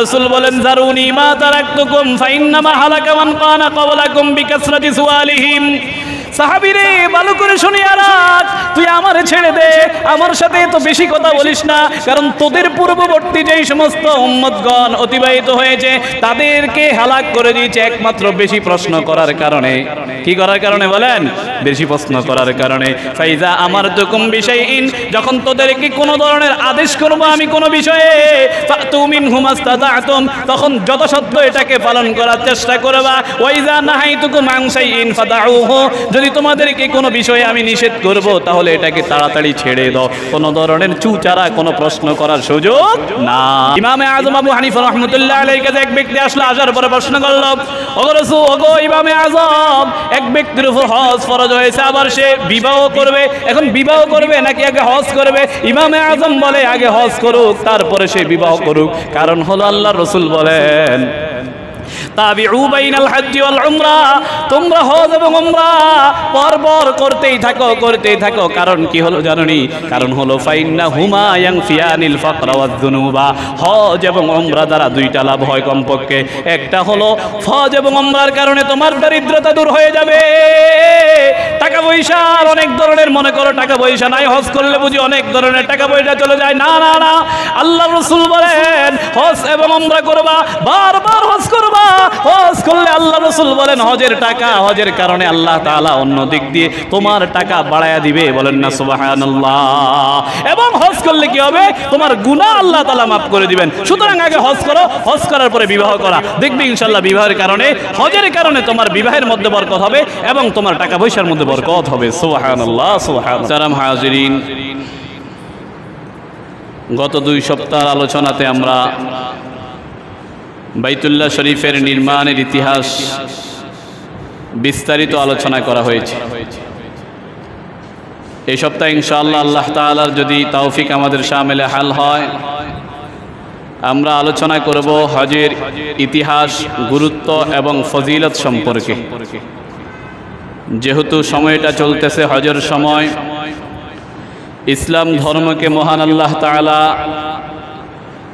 রাসূল বলেন জারুনি মা তারাকতুকুম ফাইন্নামা হালাকা মান কানা ক্বাবলাকুম বিকাসরাতি সুআলিহিম। সাহাবীরে ভালো করে শুনিয়া রাখ, তুই আমারে ছেড়ে দে, আমার সাথে তো বেশি কথা বলিস না, কারণ তোদের পূর্ববর্তী যেই সমস্ত উম্মতগণ অতিবাহিত হয়েছে তাদেরকে হালাক করে দিয়েছে একমাত্র বেশি প্রশ্ন করার কারণে। কি করার কারণে বলেন? বেশি প্রশ্ন করার কারণে। ফাইজা আমারতুকুম বিশাইইন, যখন তোদেরকে কোনো ধরনের আদেশ করব আমি কোনো বিষয়ে, ফাতু মিনহু মাস্তাতা'তুম, তখন যথাসাধ্য এটাকে পালন করার চেষ্টা করবা। ওয়াইজা নাহাইতুকুম আন শাইইন ফাদাউহু, যদি তোমাদেরকে কোনো বিষয়ে আমি নিষেধ করব তাহলে এটাকে তাড়াতাড়ি ছেড়ে দাও, কোনো ধরনের চুচারা কোনো প্রশ্ন করার সুযোগ না। ইমামে আজম আবু হানিফা রাহমাতুল্লাহ আলাইহির কাছে এক ব্যক্তি আসলো, আসার পরে প্রশ্ন করল, ওগো রাসূল, ওগো ইমামে আজম, এক ব্যক্তির উপর হজ ফরজ হয়েছে, আবার সে বিবাহ করবে, এখন বিবাহ করবে নাকি আগে হজ করবে? ইমামে আজম বলে আগে হজ করুক, তারপরে সে বিবাহ করুক। কারণ হলো আল্লাহর রাসূল বলেন তাবিউ বাইনাল হজ্জি ওয়াল উমরা, তোমরা হজ এবং উমরা পরপর করতেই থাকো। কারণ কি হলো জানোনি? কারণ হলো ফাইন্নাহুমা ইয়ানফিয়ানিল ফাকরা ওয়াজ যুনুবা, হজ এবং উমরা দ্বারা দুইটা লাভ হয় কমপক্ষে। একটা হলো হজ এবং উমরার কারণে তোমার দরিদ্রতা দূর হয়ে যাবে। টাকা পয়সার অনেক ধরনের, মনে করো টাকা পয়সা নাই, হজ করলে বুঝি অনেক ধরনের টাকা পয়সা চলে যায়। না না না, আল্লাহর রাসূল বলেন হজ এবং উমরা করবা, বারবার হজ করবা। হজ করলে আল্লাহ রাসূল বলেন হজের টাকা, হজের কারণে আল্লাহ তাআলা অন্য দিক দিয়ে তোমার টাকা বাড়ায়া দিবে, বলেন না সুবহানাল্লাহ। এবং হজ করলে কি হবে? তোমার গুনাহ আল্লাহ তাআলা মাফ করে দিবেন। সুতরাং আগে হজ করো, হজ করার পরে বিবাহ করা, দেখবে ইনশাআল্লাহ বিবাহের কারণে, হজের কারণে তোমার বিবাহের মধ্যে বরকত হবে এবং তোমার টাকা পয়সার মধ্যে বরকত হবে। সুবহানাল্লাহ সুবহানাল্লাহ। তারাম হাজিরিন, গত 2 সপ্তাহের আলোচনাতে আমরা বাইতুল্লাহ শরীফের নির্মাণের ইতিহাস বিস্তারিত আলোচনা করা হয়েছে। এই সপ্তাহে ইনশাআল্লাহ আল্লাহ তাআলার যদি তৌফিক আমাদের শামিলে হাল হয়, আমরা আলোচনা করব হজের ইতিহাস, গুরুত্ব এবং ফজিলত সম্পর্কে। যেহেতু সময়টা চলতেছে হজের সময়, ইসলাম ধর্মকে মহান আল্লাহ তাআলা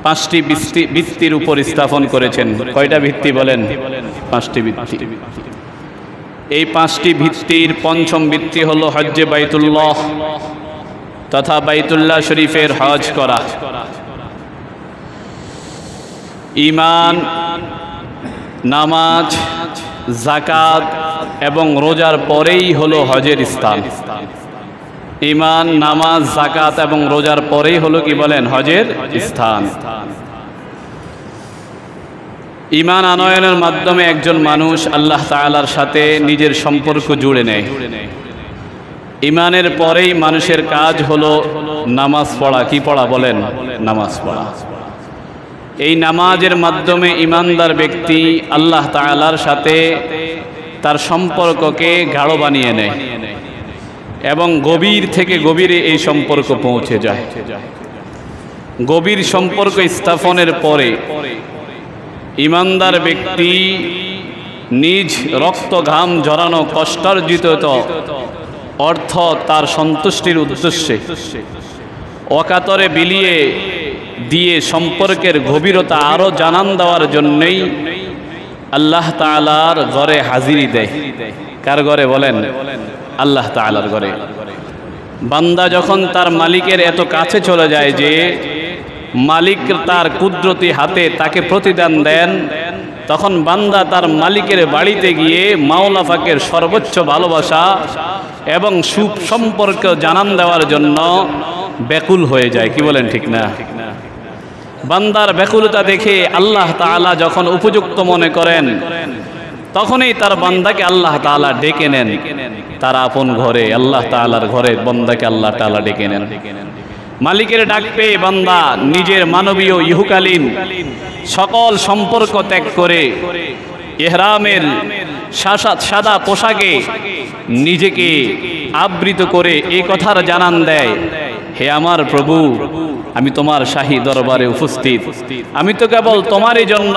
5টি ভিত্তির উপর স্থাপন করেছেন। কয়টা ভিত্তি বলেন? 5টি ভিত্তি। এই 5টি ভিত্তির পঞ্চম ভিত্তি হলো হজ্জে বাইতুল্লাহ তথা বাইতুল্লাহ শরীফের হজ করা। ঈমান, নামাজ, যাকাত এবং রোজার পরেই হলো হজের স্থান। ঈমান, নামাজ, যাকাত এবং রোজার পরেই হলো কি বলেন? হজের স্থান। ঈমান আনয়নের মাধ্যমে একজন মানুষ আল্লাহ তাআলার সাথে নিজের সম্পর্ক জুড়ে নেয়। ঈমানের পরেই মানুষের কাজ হলো নামাজ পড়া। কি পড়া বলেন? নামাজ পড়া। এই নামাজের মাধ্যমে ঈমানদার ব্যক্তি আল্লাহ তাআলার সাথে তার সম্পর্ককে গাঢ় বানিয়ে নেয় এবং গভীর থেকে গভীরে এই সম্পর্ক পৌঁছে যায়। গভীর সম্পর্ক স্থাপনের পরে ঈমানদার ব্যক্তি নিজ রক্ত ঘাম ঝরানো কষ্টার্জিত অর্থ তার সন্তুষ্টির উদ্দেশ্যে অকাতরে বিলিয়ে দিয়ে সম্পর্কের গভীরতা আরো জানান দেওয়ার জন্যই আল্লাহ তাআলার ঘরে হাজিরি দেয়। কার ঘরে বলেন? আল্লাহ তাআলার ঘরে। বান্দা যখন তার মালিকের এত কাছে চলে যায় যে মালিক তার কুদরতি হাতে তাকে প্রতিদান দেন, তখন বান্দা তার মালিকের বাড়িতে গিয়ে মাওলা পাকের সর্বোচ্চ ভালোবাসা এবং সুসম্পর্ক জানান দেওয়ার জন্য ব্যাকুল হয়ে যায়। কি বলেন? ঠিক না? বান্দার ব্যাকুলতা দেখে আল্লাহ তাআলা যখন উপযুক্ত মনে করেন, তখনই তার বান্দাকে আল্লাহ তাআলা ডেকে নেন তার আপন ঘরে। আল্লাহ তাআলার ঘরে বান্দাকে আল্লাহ তাআলা ডেকে নেন। মালিকের ডাক পেয়ে বান্দা নিজের মানবীয় ইহকালীন সকল সম্পর্ক ত্যাগ করে ইহরামের সাদা পোশাকে নিজেকে আবৃত করে এই কথার জানান দেয়, হে আমার প্রভু, আমি তোমার শাহী দরবারে উপস্থিত, আমি তো কেবল তোমারই জন্য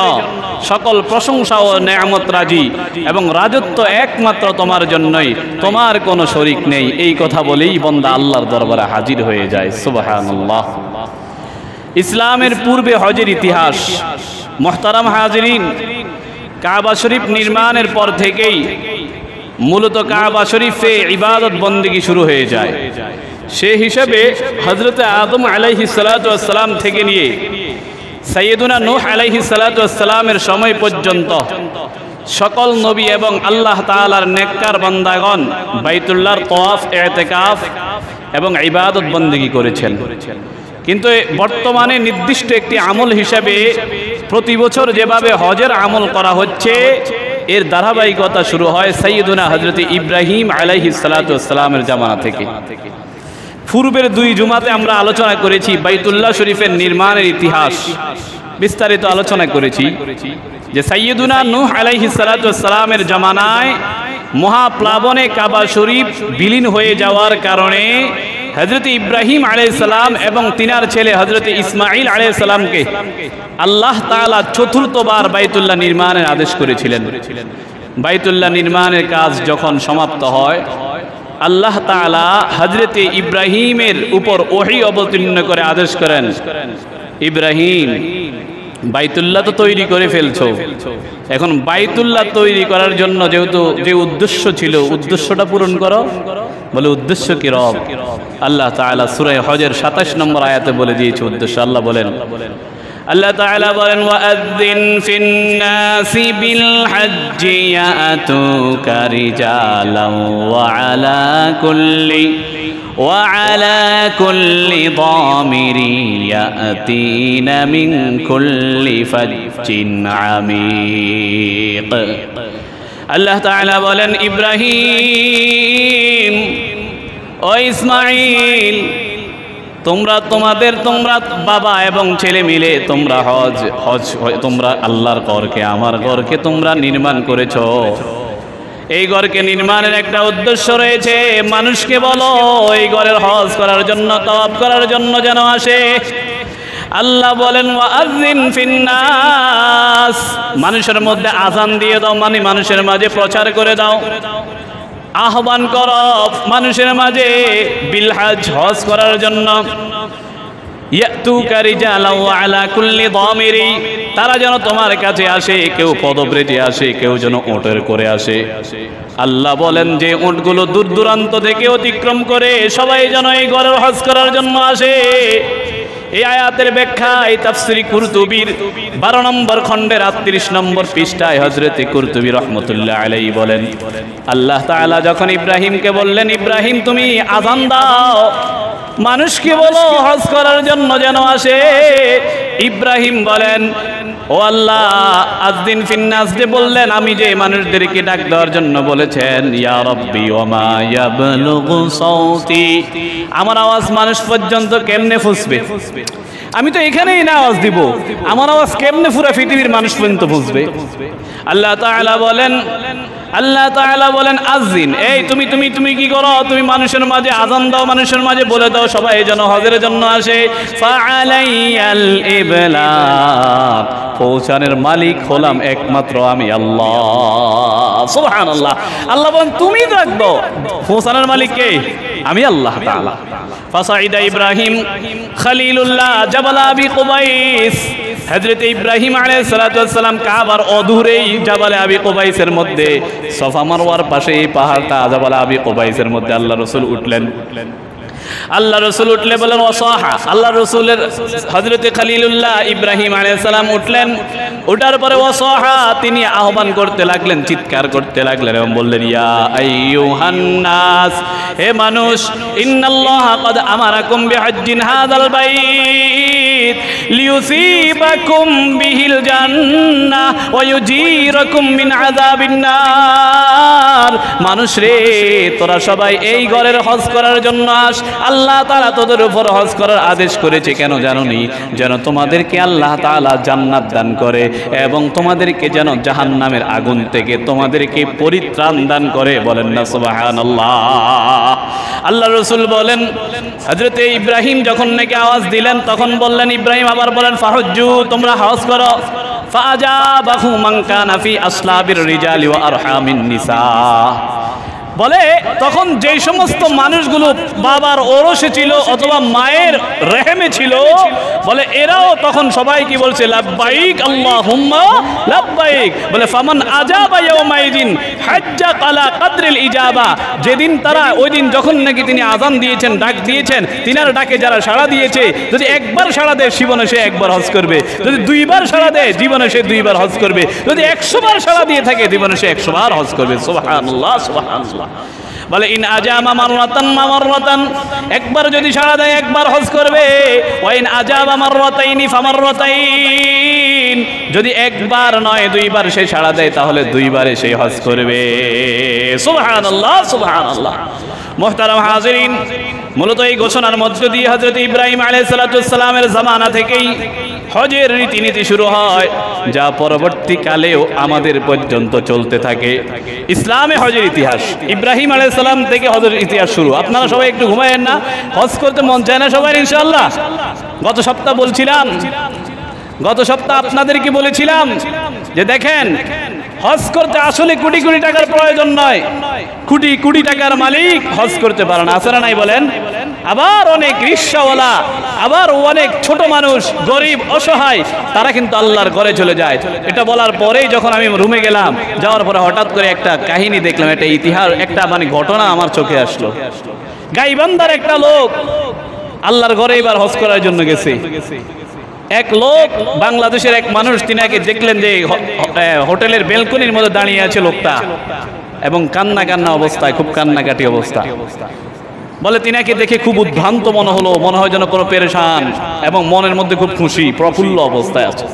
সকল প্রশংসা ও নেয়ামত রাজি এবং রাজত্ব একমাত্র তোমার জন্যই, তোমার কোনো শরীক নেই। এই কথা বলেই বান্দা আল্লাহর দরবারে হাজির হয়ে যায়। সুবহানাল্লাহ। ইসলামের পূর্বে হজের ইতিহাস মুহতারাম হাজিরিন, কাবা শরীফ নির্মাণের পর থেকেই মূলত কাবা শরীফে ইবাদত বন্দেগী শুরু হয়ে যায়। সে হিসাবে হযরত আদম আলাইহিস সালাতু ওয়াস সালাম থেকে নিয়ে সাইয়্যিদুনা নূহ আলাইহিস সালাতু ওয়াস সালামের সময় পর্যন্ত সকল নবী এবং আল্লাহ তাআলার নেককার বান্দাগণ বাইতুল্লাহর তওয়াফ, ইতিকাফ এবং ইবাদত বন্দেগী করেছেন। কিন্তু বর্তমানে নির্দিষ্ট একটি আমল হিসাবে প্রতি বছর যেভাবে হজের আমল করা হচ্ছে, এর ধারাবাহিকতা শুরু হয় সাইয়্যিদুনা হযরত ইব্রাহিম আলাইহিস সালাতু ওয়াস সালামের জামানা থেকে। পূর্বের 2 জুমাতে আমরা আলোচনা করেছি বাইতুল্লাহ শরীফের নির্মাণের ইতিহাস, বিস্তারিত আলোচনা করেছি যে সাইয়্যিদুনা নূহ আলাইহিস সালাতু ওয়াস সালামের জামানায় মহাপ্লাবনে কাবা শরীফ বিলীন হয়ে যাওয়ার কারণে হযরত ইব্রাহিম আলাইহিস সালাম এবং তিনার ছেলে হযরত ইসমাঈল আলাইহিস সালামকে আল্লাহ তাআলা চতুর্থবার বাইতুল্লাহ নির্মাণের আদেশ করেছিলেন। বাইতুল্লাহ নির্মাণের কাজ যখন সমাপ্ত হয়, আল্লাহ তাআলা হযরত ইব্রাহিমের উপর ওহী অবতীর্ণ করে আদেশ করেন, ইব্রাহিম বাইতুল্লাহ তো তৈরি করে ফেলছো, এখন বাইতুল্লাহ তৈরি করার জন্য যেহেতু যে উদ্দেশ্য ছিল, উদ্দেশ্যটা পূরণ করো। বলে উদ্দেশ্য কি রব? আল্লাহ তাআলা সূরা হজের 27 নম্বর আয়াতে বলে দিয়েছে উদ্দেশ্য। আল্লাহ বলেন, আল্লাহ তাআলা বলেন ওয়াআযিন ফিন নাসি বিল হজ্জি ইয়াতুকা রিজালান وعلى كل ضامر يأتين من كل فج عميق। আল্লাহ তাআলা বলেন, ইব্রাহিম ও ইসমাঈল, তোমরা বাবা এবং ছেলে মিলে তোমরা তোমরা আল্লাহর ঘরকে, আমার ঘরকে তোমরা নির্মাণ করেছো। এই ঘরকে নির্মাণের একটা উদ্দেশ্য রয়েছে, মানুষকে বলো এই ঘরের হজ করার জন্য, তাওয়াফ করার জন্য যেন আসে। আল্লাহ বলেন ওয়াআযিন ফিন নাস, মানুষের মধ্যে আযান দিয়ে দাও, মানে মানুষের মাঝে প্রচার করে দাও, আহ্বান করো মানুষের মাঝে বিল হজ, হজ করার জন্য। ইয়াতুকা রিজালান ওয়া আলা কুল্লি দামিরি, তারা যেন তোমার কাছে আসে, কেউ পদব্রজে আসে, কেউ যেন উটের করে আসে। আল্লাহ বলেন যে উটগুলো দূর দূরান্ত থেকে অতিক্রম করে সবাই যেন এই ঘরের হজ করার জন্য আসে। এই আয়াতের ব্যাখ্যায় তাফসীর কুরতুবীর 12 নম্বর খণ্ডের 38 নম্বর পৃষ্ঠায় হযরত কুরতুবী রাহমাতুল্লাহ আলাইহি বলেন, আল্লাহ তাআলা যখন ইব্রাহিমকে বললেন, ইব্রাহিম তুমি আযান দাও, মানুষকে বলো হজ করার জন্য যেন আসে। ইব্রাহিম বলেন, ও আল্লাহ, আযদিন ফিন নাস যে বললেন, আমি যে মানুষদেরকে ডাক দেওয়ার জন্য বলেছেন, ইয়া রাব্বি ওয়া মা ইয়াবলুগু সাউতি, আমার আওয়াজ মানুষ পর্যন্ত কেমনে পৌঁছবে? আমি তো এখানেই না আওয়াজ দিব, আমার আওয়াজ কেমনে পুরো পৃথিবীর মানুষ পর্যন্ত পৌঁছবে? আল্লাহ তাআলা বলেন আযদিন, এই তুমি কি করো? তুমি মানুষের মাঝে আযান দাও, মানুষের মাঝে বলে দাও সবাই যেন হজের জন্য আসে। ফাআলাইয়াল ইবলাগ, পৌঁছানোর মালিক হলাম একমাত্র আমি আল্লাহ। সুবহানাল্লাহ। আল্লাহ বলেন তুমি রাখবো, পৌঁছানোর মালিক কে? আমি আল্লাহ তাআলা। ফাসাইদা ইব্রাহিম খলিলুল্লাহ জাবাল আবি কুবাইস, হযরত ইব্রাহিম আলাইহিস সালাতু ওয়াস সালাম কাবার অদূরেই জাবালে আবি কুবাইসের মধ্যে, সফা মারওয়ার পাশে এই পাহাড়টা জাবাল আবি কুবাইসের মধ্যে আল্লাহ রাসূল উঠলেন। আল্লাহ রাসূল উঠলে বলেন ওয়াসাহা, আল্লাহ রাসূলের হযরত খলিলুল্লাহ ইব্রাহিম আলাইহিস সালাম উঠলেন। ওঠার পরে ওয়াসাহা, তিনি আহ্বান করতে লাগলেন, চিৎকার করতে লাগলেন এবং বললেন, ইয়া আইয়ুহান নাস, হে মানুষ, ইন্নাল্লাহা ক্বাদ আমারাকুম বিহজ্জিন হাযাল বাইত লিয়ুসিবাকুম বিহিল জান্নাহ ওয়া ইউজিরাকুম মিন আযাবিন নার। মানুষ রে, তোরা সবাই এই ঘরের হজ করার জন্য আস। আল্লাহ তাআলা তোদের উপর হজ করার আদেশ করেছে কেন জানোনি? যেন তোমাদেরকে আল্লাহ তাআলা জান্নাত দান করে এবং তোমাদেরকে যেন জাহান্নামের আগুন থেকে তোমাদেরকে পরিত্রাণ দান করে। বলেন না সুবহানাল্লাহ। আল্লাহ রাসূল বলেন, হযরত ইব্রাহিম যখন নাকি আওয়াজ দিলেন তখন বললেন, ইব্রাহিম আবার বলেন ফাহুজ্জু, তোমরা হজ করো। ফাআজাবাহু মান কানা ফি আসলাবির রিজালি ওয়া আরহামিন নিসা, বলে তখন যেই সমস্ত মানুষগুলো বাবার ওরসে ছিল অথবা মায়ের রেহেমে ছিল, বলে এরাও তখন সবাই কি বলছে, লাব্বাইক আল্লাহুম্মা লাব্বাইক। বলে ফামান আজাবা ইয়াউমাইদিন হাজ্জা আলা কদরিল ইজাবা। যেদিন তারা ওই দিন যখন নাকি তিনি আযান দিয়েছেন, ডাক দিয়েছেন, তিনার ডাকে যারা সাড়া দিয়েছে, যদি একবার সাড়া দেয় জীবনে সে একবার হজ করবে, যদি দুইবার সাড়া দেয় জীবনে সে দুইবার হজ করবে, যদি 100 বার সাড়া দিয়ে থাকে জীবনে সে 100 বার হজ করবে। সুবহানাল্লাহ সুবহানাল্লাহ। বলে ইন আজামা মাররাতান মাররাতান, একবার যদি সাড়া দেয় একবার হজ করবে। ওয়া ইন আজাবা মাররাতাইনি ফামাররাতাইন, যদি একবার নয় দুইবার সে সাড়া দেয় তাহলে দুইবারে সে হজ করবে। সুবহানাল্লাহ সুবহানাল্লাহ। মুহতারাম হাজিরিন, মূলত এই ঘোষণার মধ্য দিয়ে হযরত ইব্রাহিম আলাইহিস সালামের জামানা থেকেই হজের রীতিনীতি শুরু হয়, যা পরবর্তীকালেও আমাদের পর্যন্ত চলতে থাকে। ইসলামে হজের ইতিহাস ইব্রাহিম আলাইহিস সালাম থেকে হজের ইতিহাস শুরু। আপনারা সবাই একটু ঘুমায়েন না? হজ করতে মন চায় না সবাই ইনশাআল্লাহ? গত সপ্তাহ আপনাদেরকে বলেছিলাম যে দেখেন, হজ করতে আসলে কোটি কোটি টাকার প্রয়োজন নয়। কোটি কোটি টাকার মালিক হজ করতে পারে না, আছে না নাই বলেন? আবার অনেক রিকশাওয়ালা, আবার অনেক ছোট মানুষ, গরিব অসহায়, তারা কিন্তু আল্লাহর ঘরে চলে যায়। এটা বলার পরেই যখন আমি রুমে গেলাম, যাওয়ার পরে হঠাৎ করে একটা কাহিনী দেখলাম, একটা ইতিহাস, একটা মানে ঘটনা আমার চোখে আসলো। গাইবান্ধার একটা লোক আল্লাহর ঘরে এবার হজ করার জন্য গেছে। এক লোক, বাংলাদেশের এক মানুষ, তিনাকে দেখলেন যে হোটেলের বেলকনির মধ্যে দাঁড়িয়ে আছে লোকটা, এবং কান্না কান্না অবস্থায়, খুব কান্নাকাটি অবস্থা। বলে তিনাকে দেখে খুব উদ্ভ্রান্ত মনে হলো, মনে হয় যেন কোনো পেরেশান, এবং মনের মধ্যে খুব খুশি প্রফুল্ল অবস্থায় আছে।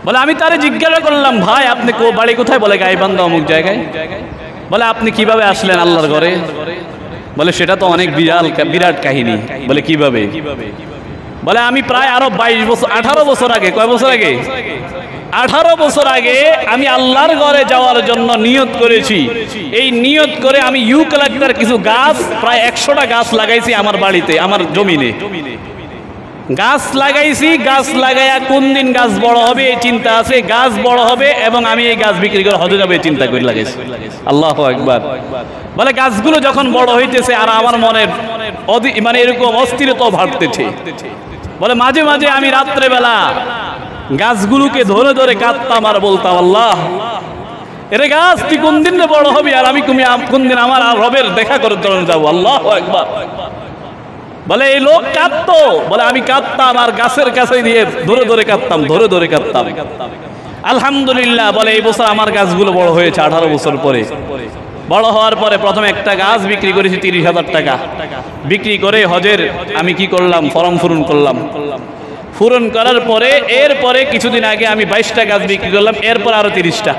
বলে আমি তারে জিজ্ঞাসা করলাম, ভাই আপনি বাড়ি কোথায়? বলে গাইবান্ধা অমুক জায়গায়। বলে আপনি কিভাবে আসলেন আল্লাহর ঘরে? বলে সেটা তো অনেক বিরাট কাহিনী। বলে কিভাবে? বলে আমি প্রায় আরো 22 বছর, 18 বছর আগে, কয় বছর আগে? 18 বছর আগে আমি আল্লাহর ঘরে যাওয়ার জন্য নিয়ত করেছি। এই নিয়ত করে আমি ইউক্যালিপটাস কিছু গাছ, প্রায় 100টা গাছ লাগাইছি আমার বাড়িতে, আমার জমিনে গাছ লাগাইছি। গাছ লাগাইয়া কোন দিন গাছ বড় হবে এই চিন্তা আছে, গাছ বড় হবে এবং আমি এই গাছ বিক্রি করে হজে যাবে চিন্তা করে লাগাইছি। আল্লাহু আকবার। বলে গাছগুলো যখন বড় হইতেছে আর আমার মনের মানে এরকম অস্থিরতা ভাবতেছে। বলে মাঝে মাঝে আমি রাত্রেবেলা গাছগুলোকে ধরে ধরে কাঁদতাম আর বলতাম, আল্লাহ এরে গাছ তুই কোন দিন বড় হবি আর আমি কোন দিন আমার রবের দেখা করে যাবো। আল্লাহু আকবার। বলে এই লোক কাঁদতো, বলে আমি কাঁদতাম আর গাছের কাছে দিয়ে ধরে ধরে কাঁদতাম, ধরে ধরে কাঁদতাম। আলহামদুলিল্লাহ, বলে এই বছর আমার গাছগুলো বড় হয়েছে। 18 বছর পরে বড় হওয়ার পরে প্রথমে একটা গাছ বিক্রি করেছি 30,000 টাকা। বিক্রি করে হজের আমি কি করলাম, ফরম পূরণ করলাম। পূরণ করার পরে এরপরে কিছুদিন আগে আমি 22টা গাছ বিক্রি করলাম, এরপর আরো 30টা।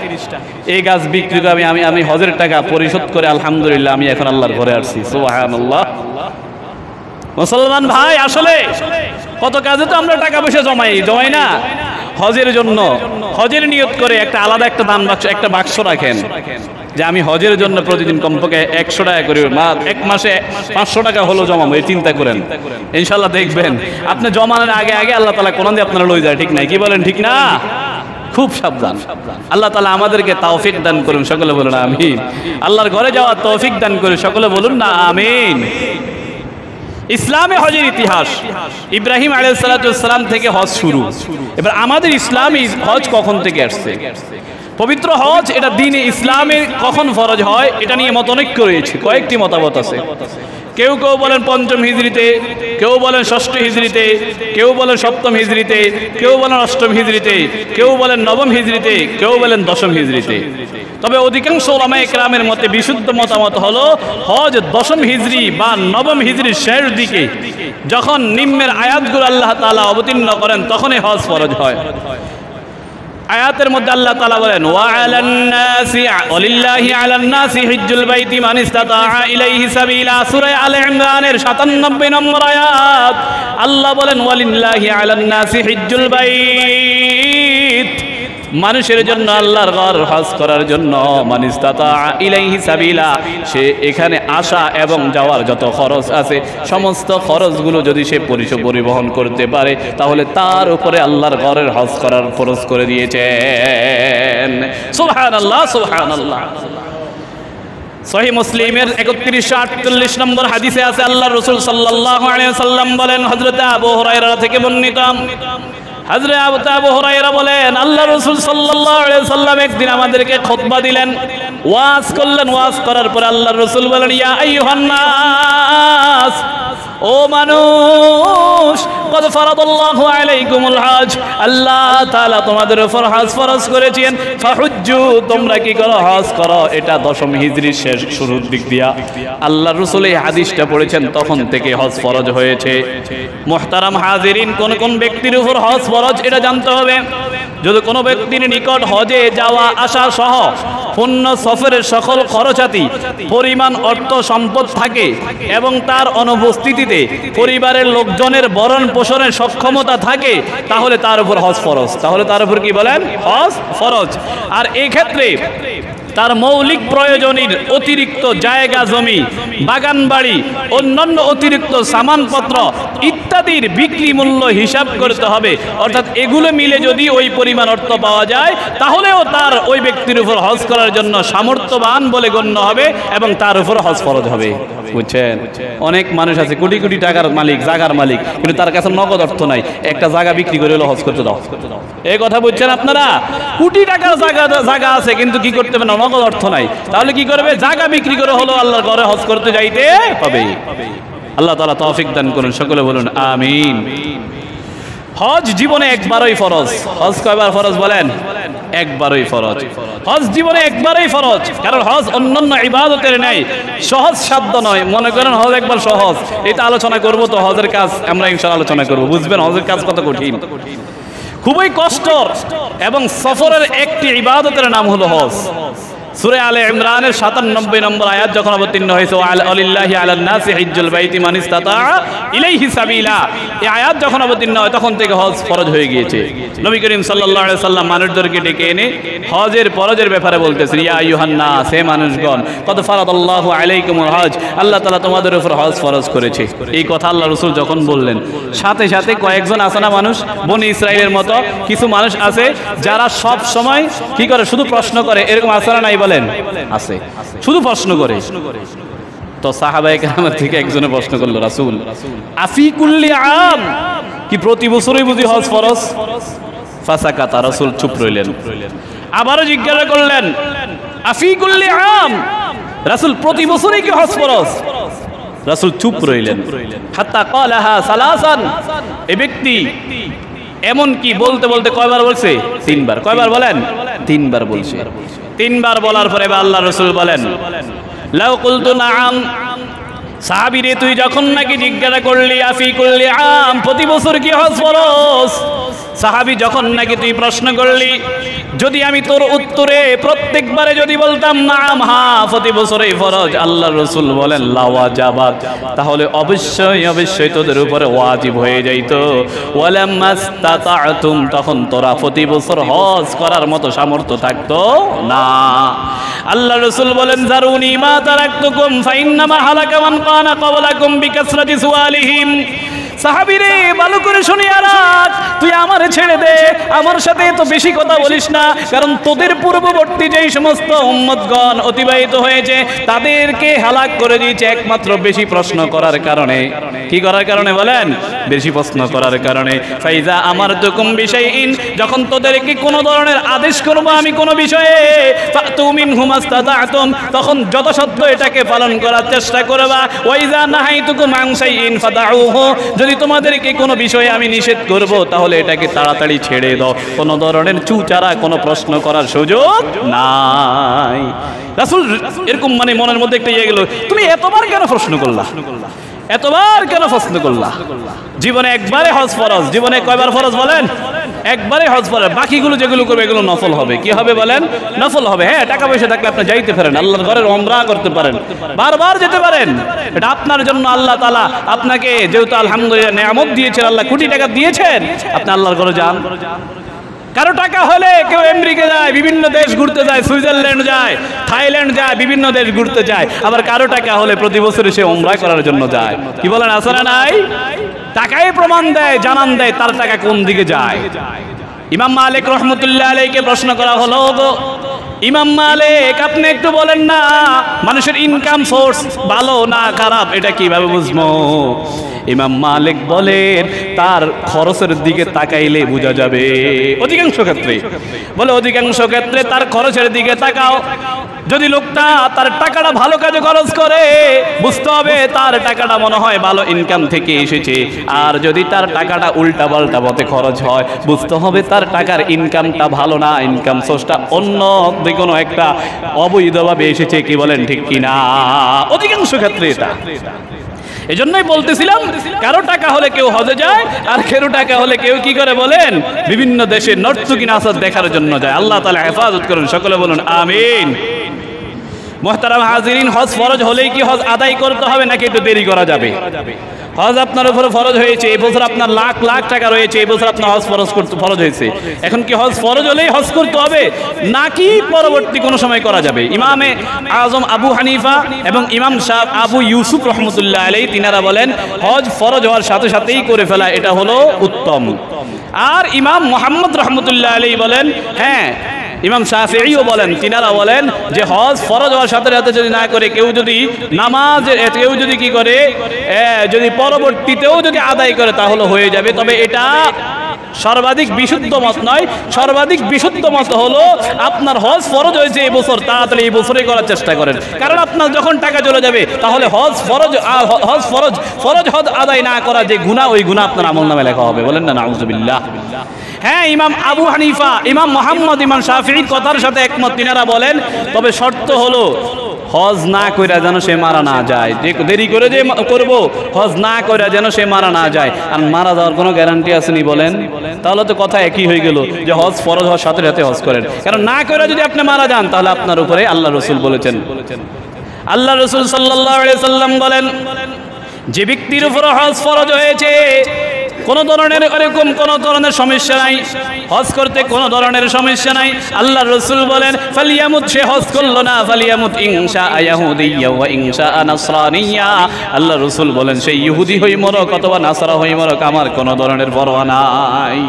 এই গাছ বিক্রি করে আমি হজের টাকা পরিশোধ করে আলহামদুলিল্লাহ আমি এখন আল্লাহর ঘরে আসছি। সুবহানাল্লাহ। মুসলমান ভাই, আসলে কত কাজে তো আমরা টাকা পয়সা জমাই না। হজের জন্য হজের নিয়ত করে একটা আলাদা একটা দান বাক্স, একটা বাক্স রাখেন যে আমি হজের জন্য প্রতিদিন কমপক্ষে 100 টাকা করে, এক মাসে 500 টাকা হলো জমাবো। এই চিন্তা করেন, ইনশাল্লাহ দেখবেন আপনি জমানোর আগে আগে আল্লাহ তাআলা কোন দিয়ে আপনারা লয়ে যায়। ঠিক নাই? কি বলেন? ঠিক না? খুব সাবধান। আল্লাহ তাআলা আমাদেরকে তৌফিক দান করুন, সকলে বলুন আমিন। আল্লাহর ঘরে যাওয়ার তৌফিক দান করুন, সকলে বলুন না আমিন। ইসলামে হজের ইতিহাস ইব্রাহিম আলাইহিস সালাম থেকে হজ শুরু। এবার আমাদের ইসলামে হজ কখন থেকে আসছে? পবিত্র হজ এটা দ্বীনে ইসলামে কখন ফরজ হয় এটা নিয়ে মতনৈক্য রয়েছে, কয়েকটি মতামত আছে। কেউ কেউ বলেন 5ম হিজরিতে, কেউ বলেন 6ষ্ঠ হিজরিতে, কেউ বলেন 7ম হিজরিতে, কেউ বলেন 8ম হিজরিতে, কেউ বলেন 9ম হিজরিতে, কেউ বলেন 10ম হিজরিতে। তবে অধিকাংশ উলামায়ে কেরামের মতে বিশুদ্ধ মতামত হলো হজ 10ম হিজরি বা 9ম হিজরির শেষ দিকে, যখন নিম্নের আয়াতগুলো আল্লাহ তাআলা অবতীর্ণ করেন তখনই হজ ফরজ হয়। আয়াতের মধ্যে আল্লাহ তাআলা বলেন ওয়া আলান নাসি ওয়ালিল্লাহি আলান নাসি হিজ্জুল বাইতি মান ইসতাতাআ ইলাইহি সাবিলা। সূরা আলে ইমরানের 97 নম্বর আয়াত আল্লাহ বলেন ওয়ালিল্লাহি আলান নাসি হিজ্জুল বাইত, মানুষের জন্য আল্লাহর ঘর হজ করার জন্য মান ইসতাতাআ ইলাইহি সাবিলা, সে এখানে আসা এবং যাওয়ার যত খরচ আছে সমস্ত খরচগুলো যদি সে পরিবহন করতে পারে তাহলে তার উপরে আল্লাহর ঘরের হজ করার ফরজ করে দিয়েছেন। সুবহানাল্লাহ সুবহানাল্লাহ। সহিহ মুসলিমের 3148 নম্বর হাদিসে আছে আল্লাহর রাসূল সাল্লাল্লাহু আলাইহি ওয়াসাল্লাম বলেন, হযরত আবু হুরায়রা থেকে বর্ণিত, হযরত আবু হুরায়রা বলেন আল্লাহর রাসূল সাল্লাল্লাহু আলাইহি ওয়াসাল্লাম একদিন আমাদেরকে খুতবা দিলেন, ওয়াজ করলেন। ওয়াজ করার পর আল্লাহর রাসূল বলেন, ইয়া আইয়ুহান নাস, ও মানুষ, কদ ফারাদাল্লাহু আলাইকুমুল হজ, আল্লাহ তাআলা তোমাদের উপর হজ ফরজ করেছেন, ফাহুজ্জু, তোমরা কি করো? হজ করো। এটা 10ম হিজরির শেষ শুরুর দিক দিয়া আল্লাহর রাসূল এই হাদিসটা পড়েছেন, তখন থেকে হজ ফরজ হয়েছে। মুহতারাম হাজিরিন, কোন কোন ব্যক্তির উপর হজ ফরজ এটা জানতে হবে। যদি কোনো ব্যক্তির নিকট হজে যাওয়া আসা সহ পূর্ণ সফরের সকল খরচাতি পরিমাণ অর্থ সম্পদ থাকে এবং তার অনুপস্থিতিতে পরিবারের লোকজনের ভরণ পোষণের সক্ষমতা থাকে, তাহলে তার উপর হজ ফরজ। তাহলে তার উপর কি বলেন? হজ ফরজ। আর এই ক্ষেত্রে তার মৌলিক প্রয়োজনের অতিরিক্ত জায়গা জমি, বাগান বাড়ি, অন্যান্য অতিরিক্ত সামানপত্র ইত্যাদির বিক্রি মূল্য হিসাব করতে হবে। অর্থাৎ এগুলো মিলে যদি ওই পরিমাণ অর্থ পাওয়া যায়, তাহলেও তার ওই ব্যক্তির উপর হজ করার জন্য সামর্থ্যবান বলে গণ্য হবে এবং তার উপর হজ ফরজ হবে। বুঝছেন? অনেক মানুষ আছে কোটি কোটি টাকার মালিক, জায়গার মালিক, কিন্তু তার কাছে নগদ অর্থ নাই, একটা জায়গা বিক্রি করে হলো হজ করতে দাও। এই কথা বুঝছেন আপনারা? কোটি টাকার জায়গা আছে কিন্তু কি করতে হবে না, নগদ অর্থ নাই, তাহলে কি করবে? জায়গা বিক্রি করে হলো আল্লাহর ঘরে হজ করতে যাইতে হবে। আল্লাহ তাআলা তৌফিক দান করুন, সকলে বলুন আমিন। হজ জীবনে একবারই ফরজ। হজ কয়বার ফরজ বলেন? একবারই ফরজ। হজ জীবনে একবারই ফরজ, কারণ হজ অন্যান্য ইবাদতের নেই সহজ সাধ্য নয়। মনে করেন হজ একবার সহজ, এটা আলোচনা করব তো হজের কাজ আমরা ইনশাআল্লাহ আলোচনা করব, বুঝবেন হজের কাজ কত কঠিন, খুবই কষ্ট। এবং সফরের একটি ইবাদতের নাম হলো হজ। সূরা আলে ইমরানের 97 নম্বর আয়াত যখন অবতীর্ণ হয়েছে, আলিল্লাহি আলান নাসি হিজ্জুল বাইতি মান ইসতাতা ইলাইহি সাবিলা, এই আয়াত যখন অবতীর্ণ হয় তখন থেকে হজ ফরজ হয়ে গিয়েছে। নবী করিম সাল্লাল্লাহু আলাইহি সাল্লাম মানুষদেরকে ডেকে এনে হজের ফরজের ব্যাপারে বলতেছেন, ইয়া আইয়ুহান নাস, হে মানুষগণ, কদ ফারাদাল্লাহু আলাইকুমুল হজ, আল্লাহ তাআলা তোমাদের উপর হজ ফরজ করেছে। এই কথা আল্লাহ রাসূল যখন বললেন, সাথে সাথে কয়েকজন আছে না মানুষ, বনি ইসরাইলের মতো কিছু মানুষ আছে যারা সব সময় কি করে? শুধু প্রশ্ন করে। এরকম আছে না নাই বলেন? আছে, শুধু প্রশ্ন করে। তো সাহাবায়ে কেরাম থেকে একজনে প্রশ্ন করলো, রাসূল, আফি কুল্লি আম, কি প্রতি বছরই বুঝি হজ ফরজ? ফাসাকাতা, রাসূল চুপ রইলেন। আবারও জিজ্ঞাসা করলেন, আফি কুল্লি আম, রাসূল প্রতি বছরই কি হজ ফরজ? রাসূল চুপ রইলেন। হাত্তা ক্বালাহা সালাসান, এই ব্যক্তি এমন কি বলতে বলতে কয়বার বলছে? 3 বার। কয়বার বলেন? 3 বার বলছে। 3 বার বলার পরে আল্লাহ রাসূল বলেন, লাউ কুলতু নাআম, সাহাবীরে তুই যখন নাকি জিজ্ঞাসা করলি আফি কুল্লি আম, প্রতি বছর কি হজ ফরজ, সাহাবী যখন নাকি তুই প্রশ্ন করলি, যদি আমি তোর উত্তরে প্রত্যেকবারে যদি বলতাম নাম, হ্যাঁ প্রতি বছরই ফরজ, আল্লাহর রাসূল বলেন লা ওয়াজাবাত, তাহলে অবশ্যই অবশ্যই তোদের উপরে ওয়াজিব হয়ে যাইতো। ওয়ালামাস্তাতা'তুম, তখন তোরা প্রতি বছর হজ করার মতো সামর্থ্য থাকতো না। আল্লাহর রাসূল বলেন, জারুনি মা তারাকতুকুম ফাইন্নামা হালাকা মান কানা ক্বাবলাকুম বিকাসরাতি সুআলিহিম। সাহাবীরে ভালো করে শুনিয়া রাখ, তুই আমারে ছেড়ে দে, আমার সাথে তো বেশি কথা বলিস না, কারণ তোদের পূর্ববর্তী যেই সমস্ত উম্মতগণ অতিবাহিত হয়েছে তাদেরকে হালাক করে দিয়েছে একমাত্র বেশি প্রশ্ন করার কারণে। কি করার কারণে বলেন? বেশি প্রশ্ন করার কারণে। ফাইজা আমারতুকুম বিশাইইন, যখন তোদেরকে কোনো ধরনের আদেশ করব আমি কোনো বিষয়ে, ফাতু মিনহু মাস্তাতা'তুম, তখন যথাসাধ্য এটাকে পালন করার চেষ্টা করবা। ওয়াইজা নাহাইতুকুম আন শাইইন ফাদাউহু, যদি তোমাদেরকে কোনো বিষয়ে আমি নিষেধ করব তাহলে এটাকে তাড়াতাড়ি ছেড়ে দাও, কোনো ধরনের চুচারা কোনো প্রশ্ন করার সুযোগ নাই। রাসূল এরকম মানে মনের মধ্যে একটা ইয়ে গেল, তুমি এতবার কেন প্রশ্ন করলা, এতবার কেন প্রশ্ন করলা? জীবনে একবারে হজ ফরজ। জীবনে কয়বার ফরজ বলেন? একবারে হজ ফরজ। বাকিগুলো যেগুলো করবে এগুলো নফল হবে। কি হবে বলেন? নফল হবে। হ্যাঁ, টাকা পয়সা থাকলে আপনি যাইতে পারেন, আল্লাহর ঘরের উমরা করতে পারেন, বারবার যেতে পারেন, এটা আপনার জন্য আল্লাহ তাআলা আপনাকে যেহেতু আলহামদুলিল্লাহ নিয়ামত দিয়েছেন, আল্লাহ কোটি টাকা দিয়েছেন, আপনি আল্লাহর ঘরে যান। কারো টাকা হলে কেউ আমেরিকা যায়, বিভিন্ন দেশ ঘুরতে যায়, সুইজারল্যান্ড যায়, থাইল্যান্ড যায়, বিভিন্ন দেশ ঘুরতে যায়। আবার কারো টাকা হলে প্রতি বছর সে উমরা করার জন্য যায়। কি বলেন, আছে না নাই? টাকাই প্রমাণ দেয়, জানান দেয় তার টাকা কোন দিকে যায়। ইমাম মালিক রহমতুল্লাহ আলাইহিকে প্রশ্ন করা হলো, ইমাম মালিক আপনি একটু বলেন না মানুষের ইনকাম সোর্স ভালো না খারাপ এটা কিভাবে বুঝবো? ইমাম মালিক বলেন তার খরচের দিকে তাকাইলে বোঝা যাবে। অধিকাংশ ক্ষেত্রে বলে অধিকাংশ ক্ষেত্রে তার খরচের দিকে তাকাও। যদি লোকটা তার টাকাটা ভালো কাজে খরচ করে বুঝতে হবে তার টাকাটা মনে হয় ভালো ইনকাম থেকে এসেছে। আর যদি তার টাকাটা উল্টা পাল্টা পথে খরচ হয় বুঝতে হবে তার টাকার ইনকামটা ভালো না, ইনকাম সোর্সটা অন্য কোনো একটা অবৈধভাবে এসেছে। কি বলেন ঠিক কিনা? অধিকাংশ ক্ষেত্রে এটা। এজন্যই বলতেছিলাম কারো টাকা হলে কেউ হজে যায় আর কারো টাকা হলে কেউ কি করে বলেন বিভিন্ন দেশে নর্তকী নাচ দেখার জন্য যায়। আল্লাহ তাআলা হেফাজত করুন, সকলে বলুন আমিন। মুহতারাম হাজিরিন, হজ ফরজ হলেই কি হজ আদায় করতে হবে নাকি একটু দেরি করা যাবে? হজ আপনার উপরে ফরজ হয়েছে, এই বছর আপনার লাখ লাখ টাকা রয়েছে, এই বছর আপনার হজ ফরজ হয়েছে। এখন কি হজ ফরজ হলেই হজ করতে হবে নাকি পরবর্তী কোনো সময় করা যাবে? ইমামে আজম আবু হানিফা এবং ইমাম শাহ আবু ইউসুফ রহমতুল্লাহ আলাইহি তিনারা বলেন হজ ফরজ হওয়ার সাথে সাথেই করে ফেলা এটা হলো উত্তম। আর ইমাম মুহাম্মদ রহমতুল্লাহ আলাইহি বলেন হ্যাঁ, ইমাম শাফিঈও বলেন, তিনারা বলেন যে হজ ফরজ হওয়ার সাথে সাথে যদি না করে কেউ যদি নামাজের কেউ যদি কি করে যদি পরবর্তীতেও যদি আদায় করে তাহলে হয়ে যাবে। তবে এটা সর্বাধিক বিশুদ্ধ মত নয়। সর্বাধিক বিশুদ্ধ মত হলো আপনার হজ ফরজ হয়েছে এই বছর, তাড়াতাড়ি এই বছরই করার চেষ্টা করেন। কারণ আপনার যখন টাকা চলে যাবে তাহলে হজ ফরজ হজ আদায় না করা যে গুনাহ, ওই গুনাহ আপনার আমলনামায় লেখা হবে। বলেন না নাউজুবিল্লাহ। হ্যাঁ, ইমাম আবু হানিফা, ইমাম মুহাম্মদ, ইমাম শাফিঈর কথার সাথে একমত। তিনারা বলেন তবে শর্ত হলো হজ না কইরা যেন সে মারা না যায়। যে দেরি করে যে করব হজ না কইরা যেন সে মারা না যায়। আর মারা যাওয়ার কোনো গ্যারান্টি আসেনি বলেন? তাহলে তো কথা একই হয়ে গেল যে হজ ফরজ হওয়ার সাথে সাথে হজ করেন। কারণ না কইরা যদি আপনি মারা যান তাহলে আপনার উপরে আল্লাহ রাসূল বলেছেন, আল্লাহ রাসূল সাল্লাল্লাহু আলাইহি সাল্লাম বলেন যে ব্যক্তির উপর হজ ফরজ হয়েছে কোন ধরনের এরকম কোন ধরনের সমস্যা নাই, হজ করতে কোন ধরনের সমস্যা নাই। আল্লাহর রাসূল বলেন ফালিয়ামুত, সে হজ করলো না, ফালিয়ামুত ইনশা ইয়াহুদিয়্যা ওয়া ইনশা নাসরানিয়্যা। আল্লাহর রাসূল বলেন সেই ইহুদি হই মরক অথবা নাসারা হই মরক, আমার কোন ধরনের পরোয়া নাই।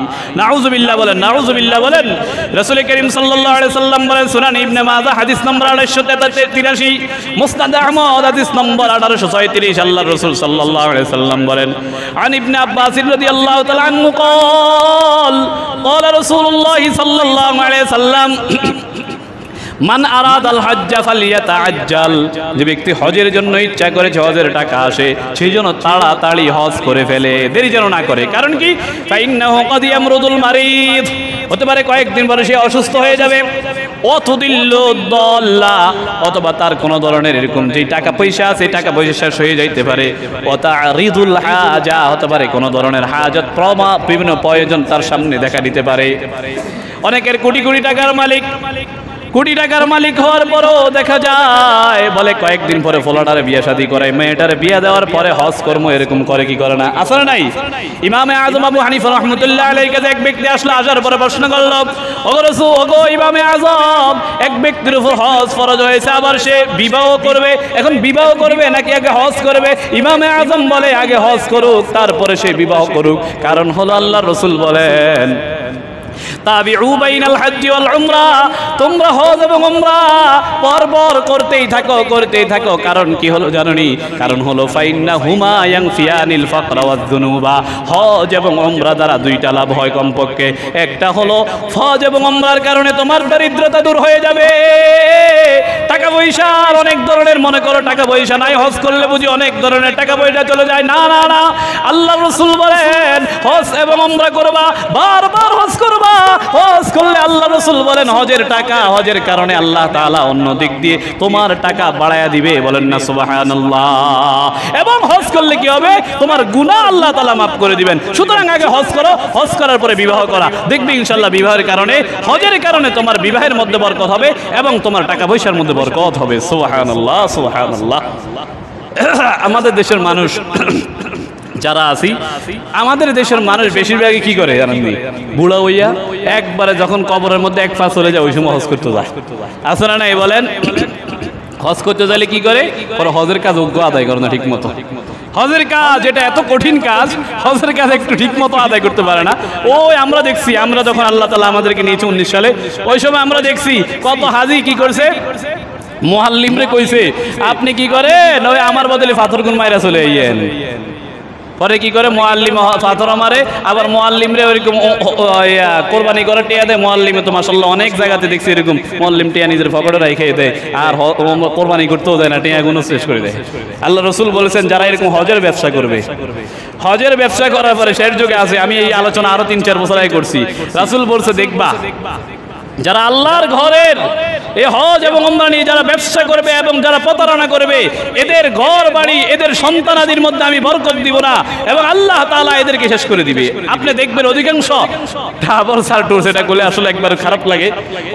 নাউযুবিল্লাহ বলেন, নাউযুবিল্লাহ বলেন। রাসূল করিম সাল্লাল্লাহু আলাইহি সাল্লাম বলেন সুনান ইবনে মাজাহ হাদিস নম্বর 883, মুসনাদ আহমদ হাদিস নম্বর 1836, আল্লাহর রাসূল সাল্লাল্লাহু আলাইহি সাল্লাম বলেন আন ইবনে আব্বাস রাদিয়াল্লাহু তাআলা আনহু قال قال رسول الله صلى الله عليه وسلم মান আরাদাল হজ্জ ফালিয়াতাআজ্জাল, যে ব্যক্তি হজের জন্য ইচ্ছা করেছে হজের টাকা আসে সেই জন্য তাড়াতাড়ি হজ করে ফেলে, দেরি যেন না করে। কারণ কি ফাইন্নাহু ক্বাদ ইয়ামরুদুল মারিদ, হতে পারে কয়েকদিন পরে সে অসুস্থ হয়ে যাবে। অতুদিল্লু দাল্লা, অথবা তার কোনো ধরনের এরকম যে টাকা পয়সা আছে টাকা পয়সা শেষ হয়ে যাইতে পারে। ওয়াতারিদুল হাজা, হতে পারে কোনো ধরনের হাজত বিভিন্ন প্রয়োজন তার সামনে দেখা দিতে পারে। অনেকের কোটি কোটি টাকার মালিক, কোটি টাকার মালিক হওয়ার পরও দেখা যায় বলে কয়েকদিন পরে ফলাটারে বিয়ে শাদী করে, মেয়েটারে বিয়ে দেওয়ার পরে হজ কর্ম এরকম করে কি করে না? আসলে নাই। ইমামে আজম আবু হানিফা রাহমাতুল্লাহ আলাইহি কাছে এক ব্যক্তি আসলো, আসার পরে প্রশ্ন করলো ওগো রাসূল, ওগো ইমামে আজম, এক ব্যক্তির উপর হজ ফরজ হয়েছে আবার সে বিবাহ করবে, এখন বিবাহ করবে নাকি আগে হজ করবে? ইমামে আজম বলে আগে হজ করুক তারপরে সে বিবাহ করুক। কারণ হলো আল্লাহর রাসূল বলেন তাবিউ বাইনাল হজ্জি ওয়াল উমরা, তোমরা হজ এবং উমরা পরপর করতেই থাকো। কারণ কি হলো জানোনি? কারণ হলো ফাইন্নাহুমা ইয়ানফিয়ানিল ফাকরা ওয়াজ যুনুবা, হজ এবং উমরা দ্বারা দুইটা লাভ হয় কমপক্ষে। একটা হলো হজ এবং উমরার কারণে তোমার দরিদ্রতা দূর হয়ে যাবে। টাকা পয়সার অনেক ধরনের, মনে করো টাকা পয়সা নাই, হজ করলে বুঝি অনেক ধরনের টাকা পয়সা চলে যায়। না না না, আল্লাহর রাসূল বলেন হজ এবং উমরা করবা, বারবার হজ করবা। হজ করলে আল্লাহ রাসূল বলেন হজের টাকা, হজের কারণে আল্লাহ তাআলা অন্য দিক দিয়ে তোমার টাকা বাড়ায়া দিবে। বলেন না সুবহানাল্লাহ। এবং হজ করলে কি হবে? তোমার গুনাহ আল্লাহ তাআলা মাফ করে দিবেন। সুতরাং আগে হজ করো, হজ করার পরে বিবাহ করা, দেখবে ইনশাআল্লাহ বিবাহের কারণে, হজের কারণে তোমার বিবাহের মধ্যে বরকত হবে এবং তোমার টাকা পয়সার মধ্যে বরকত হবে। সুবহানাল্লাহ, সুবহানাল্লাহ। আমাদের দেশের মানুষ যারা আছি, আমাদের দেশের মানুষ বেশিরভাগই কি করে জানেননি? বুড়া হইয়া একবারে যখন কবরের মধ্যে এক পা চলে যায় ওই সময় হজ করতে যায়। আসলে না, এই বলেন হজ করতে যাইলে কি করে? হজের কাজ যোগ্য আদায় করে না ঠিক মতো। হজের কাজ এটা এত কঠিন কাজ, হজের কাজ একটু ঠিক মতো আদায় করতে পারে না। ওই আমরা দেখছি, আমরা যখন আল্লাহ তাআলা আমাদেরকে নিয়েছে 19 সালে, ওই সময় আমরা দেখছি কত হাজি কি করছে, মুআল্লিম রে কইছে আপনি কি করেন, ওই আমার বদলে পাথর গুন মাইরা চলে আইয়েন। পরে কি করে মুআল্লিম পাথর মারে, আবার মুআল্লিম রে ওরকম কোরবানি করে টিয়া দেয়। মুআল্লিমে তো মাশাআল্লাহ অনেক জায়গাতে দেখছি এরকম মুআল্লিম টিয়া নিজের পকেটে রাইখে দেয়, আর কোরবানি করতেও দেয় না, টিয়া গুলো শেষ করে দেয়। আল্লাহ রাসূল বলেছেন যারা এরকম হজের ব্যবসা করবে, হজের ব্যবসা করার পরে শেষ যুগে আছে, আমি এই আলোচনা আরো 3-4 বছর আগে করছি, রাসূল বলছে দেখবা যারা আল্লাহর ঘরের এই হজ এবং উমরা নিয়ে যারা ব্যবসা করবে এবং যারা প্রতারণা করবে, এদের ঘর বাড়ি এদের সন্তানাদির মধ্যে আমি বরকত দিব না এবং আল্লাহ তাআলা এদেরকে শেষ করে দিবে। আপনি দেখবেন অধিকাংশ ডাবল সার্টুর, সেটা করলে আসলে একবার খারাপ লাগে,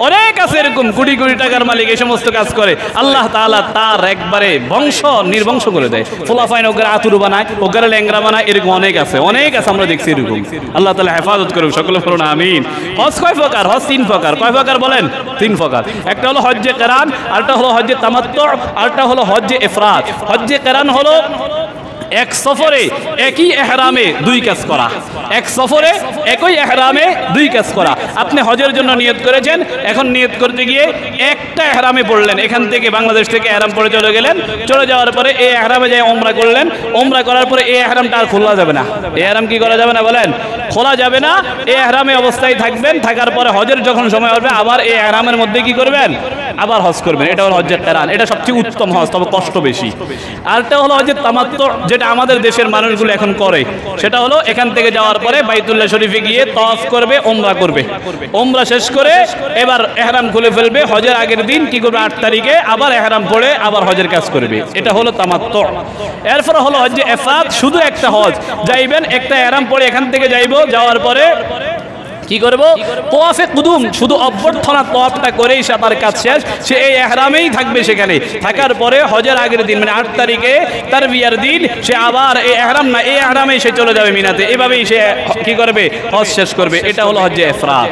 অনেক আছে এরকম কোটি কোটি টাকার মালিক এই সমস্ত কাজ করে, আল্লাহ তাআলা তার একবারে বংশ নির্বংশ করে দেয়। ফুলাফাইন ওগরে আতুর বানায়, ওগরে ল্যাংরা বানায়, এরকম অনেক আছে, অনেক আছে, আমরা দেখছি এরকম। আল্লাহ তাআলা হেফাজত করুক, সকলে বলুন আমিন। হজ কয় প্রকার? হজ 3 প্রকার। কয় প্রকার বলেন? 3 প্রকার। একটা হলো হজ্জে কেরান, আরেকটা হলো হজ্জে তামাত্তু, আরেকটা হলো হজ্জে ইফরাদ। হজ্জে কেরান হলো এক সফরে একই এহরামে 2 কাজ করা, এক সফরে একই এহরামে 2 কাজ করা। আপনি হজের জন্য নিয়ত করেছেন, এখন নিয়ত করতে গিয়ে একটা এহরামে পড়লেন, এখান থেকে বাংলাদেশ থেকে এহরাম পড়ে চলে গেলেন, চলে যাওয়ার পরে এই এহরামে যাই ওমরা করলেন, ওমরা করার পরে এই এহরামটা আর খোলা যাবে না। এই এহরাম কি করা যাবে না বলেন? খোলা যাবে না। এই এহরামে অবস্থায় থাকবেন, থাকার পরে হজের যখন সময় হবে আবার এই এহরামের মধ্যে কি করবেন? আবার হজ করবেন। এটা হলো হজ্জে কেরান, এটা সবচেয়ে উত্তম হজ, তবে কষ্ট বেশি। আরেকটা হলো হজ্জে তামাত্তু, যেটা আমাদের দেশের মানুষগুলো এখন করে, সেটা হলো এখান থেকে যাওয়ার পরে বাইতুল্লাহ শরীফে গিয়ে তাওয়াফ করবে, ওমরা করবে, ওমরা শেষ করে এবার এহরাম খুলে ফেলবে, হজের আগের দিন কি করবে 8 তারিখে আবার এহরাম পড়ে আবার হজের কাজ করবে। এটা হলো তামাত্তু। এরপর হলো হজ্জে ইফরাদ, শুধু একটা হজ, যাইবেন একটা এহরাম পড়ে এখান থেকে যাইবো, যাওয়ার পরে কি করব? তাওয়াফে কুদুম, শুধু অভ্যর্থনা তাওয়াফটা করেই তার কাজ শেষ, সে এই ইহরামেই থাকবে। সেখানে থাকার পরে হজের আগের দিন মানে 8 তারিখে তারবিয়ার দিন সে আবার এই ইহরাম না, এই ইহরামেই সে চলে যাবে মিনাতে, এভাবেই সে কি করবে? হজ শেষ করবে। এটা হলো হজ্জে ইফরাদ।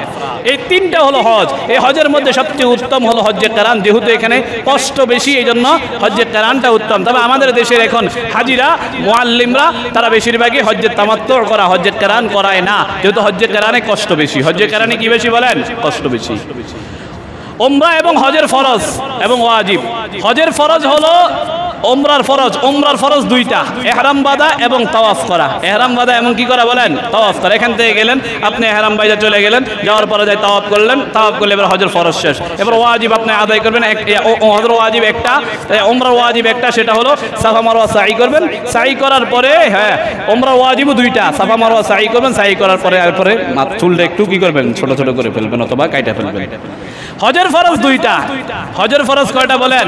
এই 3টা হলো হজ। এই হজের মধ্যে সবচেয়ে উত্তম হলো হজ্জে কেরান, যেহেতু এখানে কষ্ট বেশি এই জন্য হজ্জে কেরানটা উত্তম। তবে আমাদের দেশের এখন হাজিরা মুআল্লিমরা তারা বেশিরভাগই হজ্জে তামাত্তু করা, হজ্জে কেরান করায় না, যেহেতু হজ্জে কেরানে কষ্ট বেশি। হজ্জে কেরানে কি বেশি বলেন? কষ্ট বেশি। উমরা এবং হজের ফরজ এবং ওয়াজিব। হজের ফরজ হলো উমরার ফরজ, উমরার ফরজ 2টা, ইহরাম বাঁধা এবং তাওয়াফ করা। ইহরাম বাঁধা এবং কি করা বলেন? তাওয়াফ করা। এখান থেকে গেলেন আপনি ইহরাম বাইজা চলে গেলেন, যাওয়ার পরে যাই তাওয়াফ করলেন, তাওয়াফ করলে এবার হজের ফরজ শেষ। এবার ওয়াজিব আপনি আদায় করবেন, হজের ওয়াজিব একটা, উমরার ওয়াজিব একটা, সেটা হলো সাফা মারওয়া সাই করবেন। সাই করার পরে হ্যাঁ উমরার ওয়াজিবও 2টা, সাফা মারওয়া সাই করবেন, সাই করার পরে এরপরে চুলটা একটু কি করবেন? ছোট ছোট করে ফেলবেন অথবা কাইটা ফেলবেন। হজের ফরজ 2টা। হজের ফরজ কয়টা বলেন?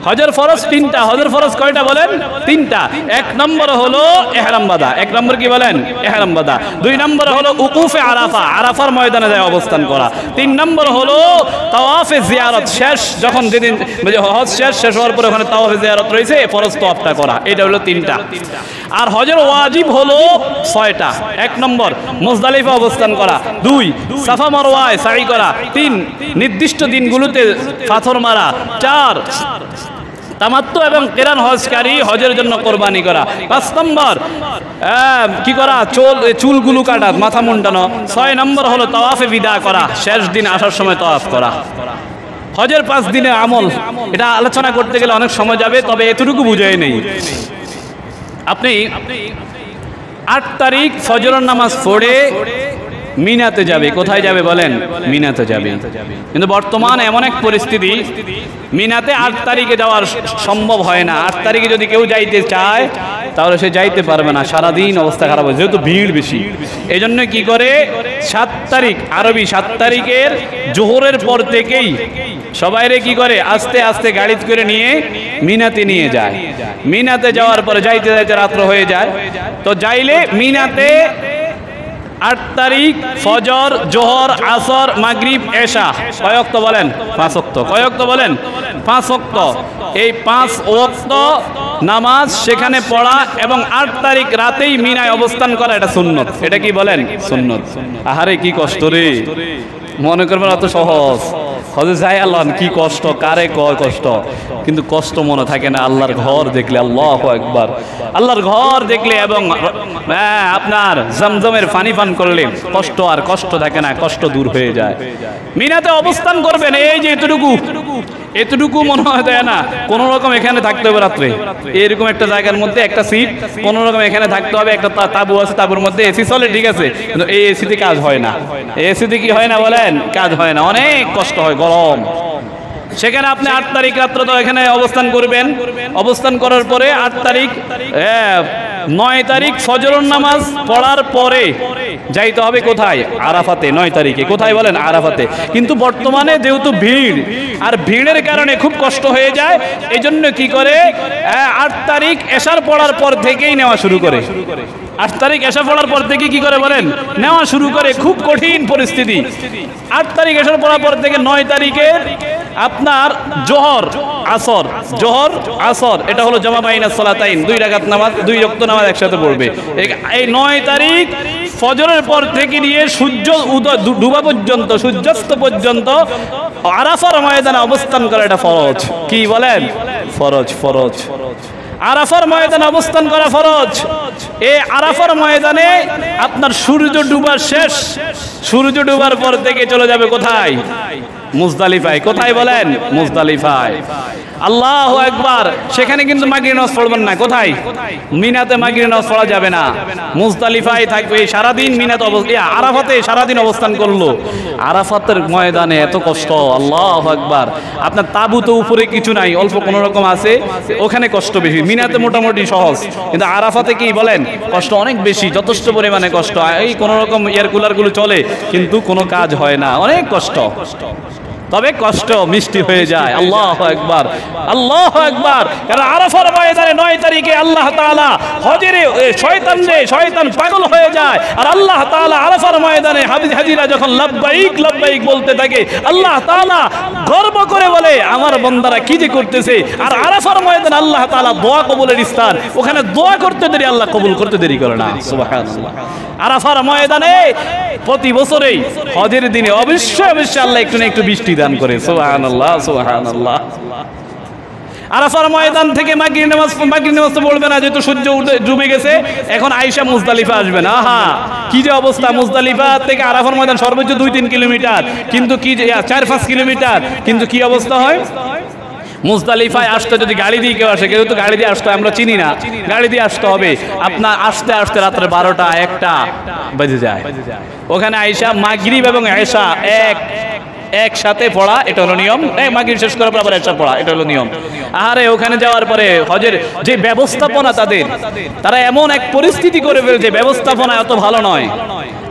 হজের ফরজ 3টা। হজের ফরজ কয়টা বলেন? 3টা। 1 নম্বর হলো ইহরাম বাঁধা। 1 নম্বর কি বলেন? ইহরাম বাঁধা। 2 নম্বর হলো উকুফে আরাফা, আরাফার ময়দানে যায় অবস্থান করা। 3 নম্বর হলো তাওয়াফে জিয়ারত, শেষ যখন যেদিন হজ শেষ হওয়ার পরে ওখানে তাওয়াফে জিয়ারত রয়েছে, ফরজ তাওয়াফটা করা। এটা হলো 3টা। আর হজের ওয়াজিব হলো 6টা। 1 নম্বর মুজদালিফা অবস্থান করা, 2 সাফা মারওয়ায় সাই করা, 3 নির্দিষ্ট দিনগুলোতে পাথর মারা, 4 তামাত্তু এবং কিরান হজকারী হজের জন্য কোরবানি করা, 5 নম্বর কি করা? চুলগুলো কাটা, মাথা মুন্ডানো। 6 নম্বর হলো তাওয়াফে বিদা করা, শেষ দিন আসার সময় তাওয়াফ করা। হজের 5 দিনের আমল, এটা আলোচনা করতে গেলে অনেক সময় যাবে, তবে এতটুকু বুঝাই নেই। আপনি 8 তারিখ ফজরের নামাজ পড়ে মিনাতে যাবে। কোথায় যাবে বলেন? মিনাতে যাবে। কিন্তু বর্তমানে এমন এক পরিস্থিতি, মিনাতে 8 তারিখে যাওয়ার সম্ভব হয় না। 8 তারিখে যদি কেউ যাইতে চায় তাহলে সে যাইতে পারবে না, সারাদিন অবস্থা খারাপ হয়, যেহেতু ভিড় বেশি। এই জন্য কি করে 7 তারিখ আরবি 7 তারিখের জোহরের পর থেকেই সবাইরে কি করে আস্তে আস্তে গাড়িতে করে নিয়ে মিনাতে নিয়ে যায়। মিনাতে যাওয়ার পরে যাইতে যাইতে রাত্র হয়ে যায়। তো যাইলে মিনাতে 8 তারিখ ফজর, জোহর, আসর, মাগরিব, এশা কয় ওয়াক্ত বলেন? 5 ওয়াক্ত। কয় ওয়াক্ত বলেন? 5 ওয়াক্ত। এই 5 ওয়াক্ত নামাজ সেখানে পড়া এবং 8 তারিখ রাতেই মিনায় অবস্থান করা, এটা সুন্নত। এটা কি বলেন? সুন্নত। আহারে কি কষ্ট রে, মনে করবেন অত সহজ। হজে যাই আল্লাহ কি কষ্ট, কারে কয় কষ্ট, কিন্তু কষ্ট মনে থাকে না আল্লাহর ঘর দেখলে। আল্লাহু আকবার। আল্লাহর ঘর দেখলে এবং আপনার জমজমের পানি পান করলে কষ্ট থাকে না, কষ্ট দূর হয়ে যায়। মিনাতে অবস্থান করবেন, এই যে এতটুকু মনে হয় তাই না, কোন রকম এখানে থাকতে হবে রাত্রে, এরকম একটা জায়গার মধ্যে একটা সিট, কোন রকম এখানে থাকতে হবে, একটা তাবু আছে, তাবুর মধ্যে এসি চলে, ঠিক আছে, কিন্তু এই এসিতে কাজ হয় না। এসিতে কি হয় না বলেন? কাজ হয় না, অনেক কষ্ট হয়, গরম। সেখানে আপনি 8 তারিখ রাত্রে তো এখানে অবস্থান করবেন। অবস্থান করার পরে 8 তারিখ 9 তারিখ ফজরের নামাজ পড়ার পরে যাইতে হবে কোথায়? আরাফাতে। 9 তারিখে কোথায় বলেন? আরাফাতে। কিন্তু বর্তমানে যেহেতু ভিড়, আর ভিড়ের কারণে খুব কষ্ট হয়ে যায়, এই জন্য কি করে 8 তারিখ এশার পড়ার পর থেকেই নেওয়া শুরু করে। 8 তারিখ এশা পড়ার পর থেকে কি করে বলেন? নেওয়া শুরু করে। খুব কঠিন পরিস্থিতি। 8 তারিখ এশার পড়ার পর থেকে 9 তারিখের আপনার জোহর আসর এটা হলো জামা বাইনাস সালাতাইন, 2 রাকাত নামাজ, 2 ওয়াক্ত নামাজ একসাথে পড়বে। এই 9 তারিখ ফজরের পর থেকে নিয়ে সূর্য ডুবা পর্যন্ত, সূর্যাস্ত পর্যন্ত আরাফার ময়দানে অবস্থান করা এটা ফরজ। কি বলেন? ফরজ। আরাফার ময়দানে অবস্থান করা ফরজ। এই আরাফার ময়দানে আপনার সূর্য ডুবার শেষ, সূর্য ডুবার পর থেকে চলে যাবে কোথায়? মুজদালিফায়। কোথায় বলেন? মুজদালিফায়। আল্লাহু আকবার। সেখানে কিন্তু মাগরিব নামাজ পড়বেন না। কোথায়? মিনাতে মাগরিব নামাজ পড়া যাবে না, মুজদালিফায় থাকবে সারাদিন। মিনাতে আরাফাতে সারাদিন অবস্থান করলো। আরাফাতের ময়দানে এত কষ্ট, আল্লাহু আকবার। আপনার তাবুতে উপরে কিছু নাই, অল্প কোনো রকম আছে, ওখানে কষ্ট বেশি। মিনাতে মোটামুটি সহজ, কিন্তু আরাফাতে কি বলেন? কষ্ট অনেক বেশি, যথেষ্ট পরিমাণে কষ্ট। এই কোনো রকম এয়ার কুলারগুলো চলে, কিন্তু কোনো কাজ হয় না, অনেক কষ্ট। তবে কষ্ট মিষ্টি হয়ে যায়। আল্লাহু আকবার, আল্লাহু আকবার। কারণ আরাফার ময়দানে 9 তারিখে আল্লাহ তাআলা হজরে শয়তান পাগল হয়ে যায়। আর আল্লাহ তাআলা আরাফার ময়দানে হাজিরা যখন লাব্বাইক লাব্বাইক বলতে থাকে, আল্লাহ তাআলা গর্ব করে বলে আমার বান্দারা কি যে করতেছে। আর আরাফার ময়দানে আল্লাহ তাআলা দোয়া কবুলের স্থান, ওখানে দোয়া করতে দেরি আল্লাহ কবুল করতে দেরি করে না। সুবহানাল্লাহ। আরাফার ময়দানে প্রতি বছরেই হজের দিনে অবশ্যই আল্লাহ একটু না একটু বৃষ্টি দান করে। সুবহানাল্লাহ, সুবহানাল্লাহ। আরাফার ময়দান থেকে মাগরিব নামাজ তো পড়বে না, যেহেতু সূর্য ডুবে গেছে। এখন আয়েশা মুজদালিফা আসবেন। আহা কি যে অবস্থা! মুজদালিফা থেকে আরাফার ময়দান সর্বোচ্চ 2-3 কিলোমিটার, কিন্তু কি 4-5 কিলোমিটার, কিন্তু কি অবস্থা হয়? মুজদালিফায় আসতে যদি গাড়ি দিয়ে কেউ আসে, কেউ তো গাড়ি দিয়ে আসতে আমরা চিনি না, গাড়ি দিয়ে আসতে হবে। আপনার আসতে আসতে রাত্রে 12টা 1টা বেজে যায়। ওখানে আয়েশা মাগরিব এবং এশা একসাথে পড়া, এটা হলো নিয়ম। মাগরিব শেষ করার পর আবার এশা পড়া, এটা হলো নিয়ম। আরে ওখানে যাওয়ার পরে হজের যে ব্যবস্থাপনা, তারা এমন এক পরিস্থিতি করে ফেলছে, ব্যবস্থাপনা এত ভালো নয়।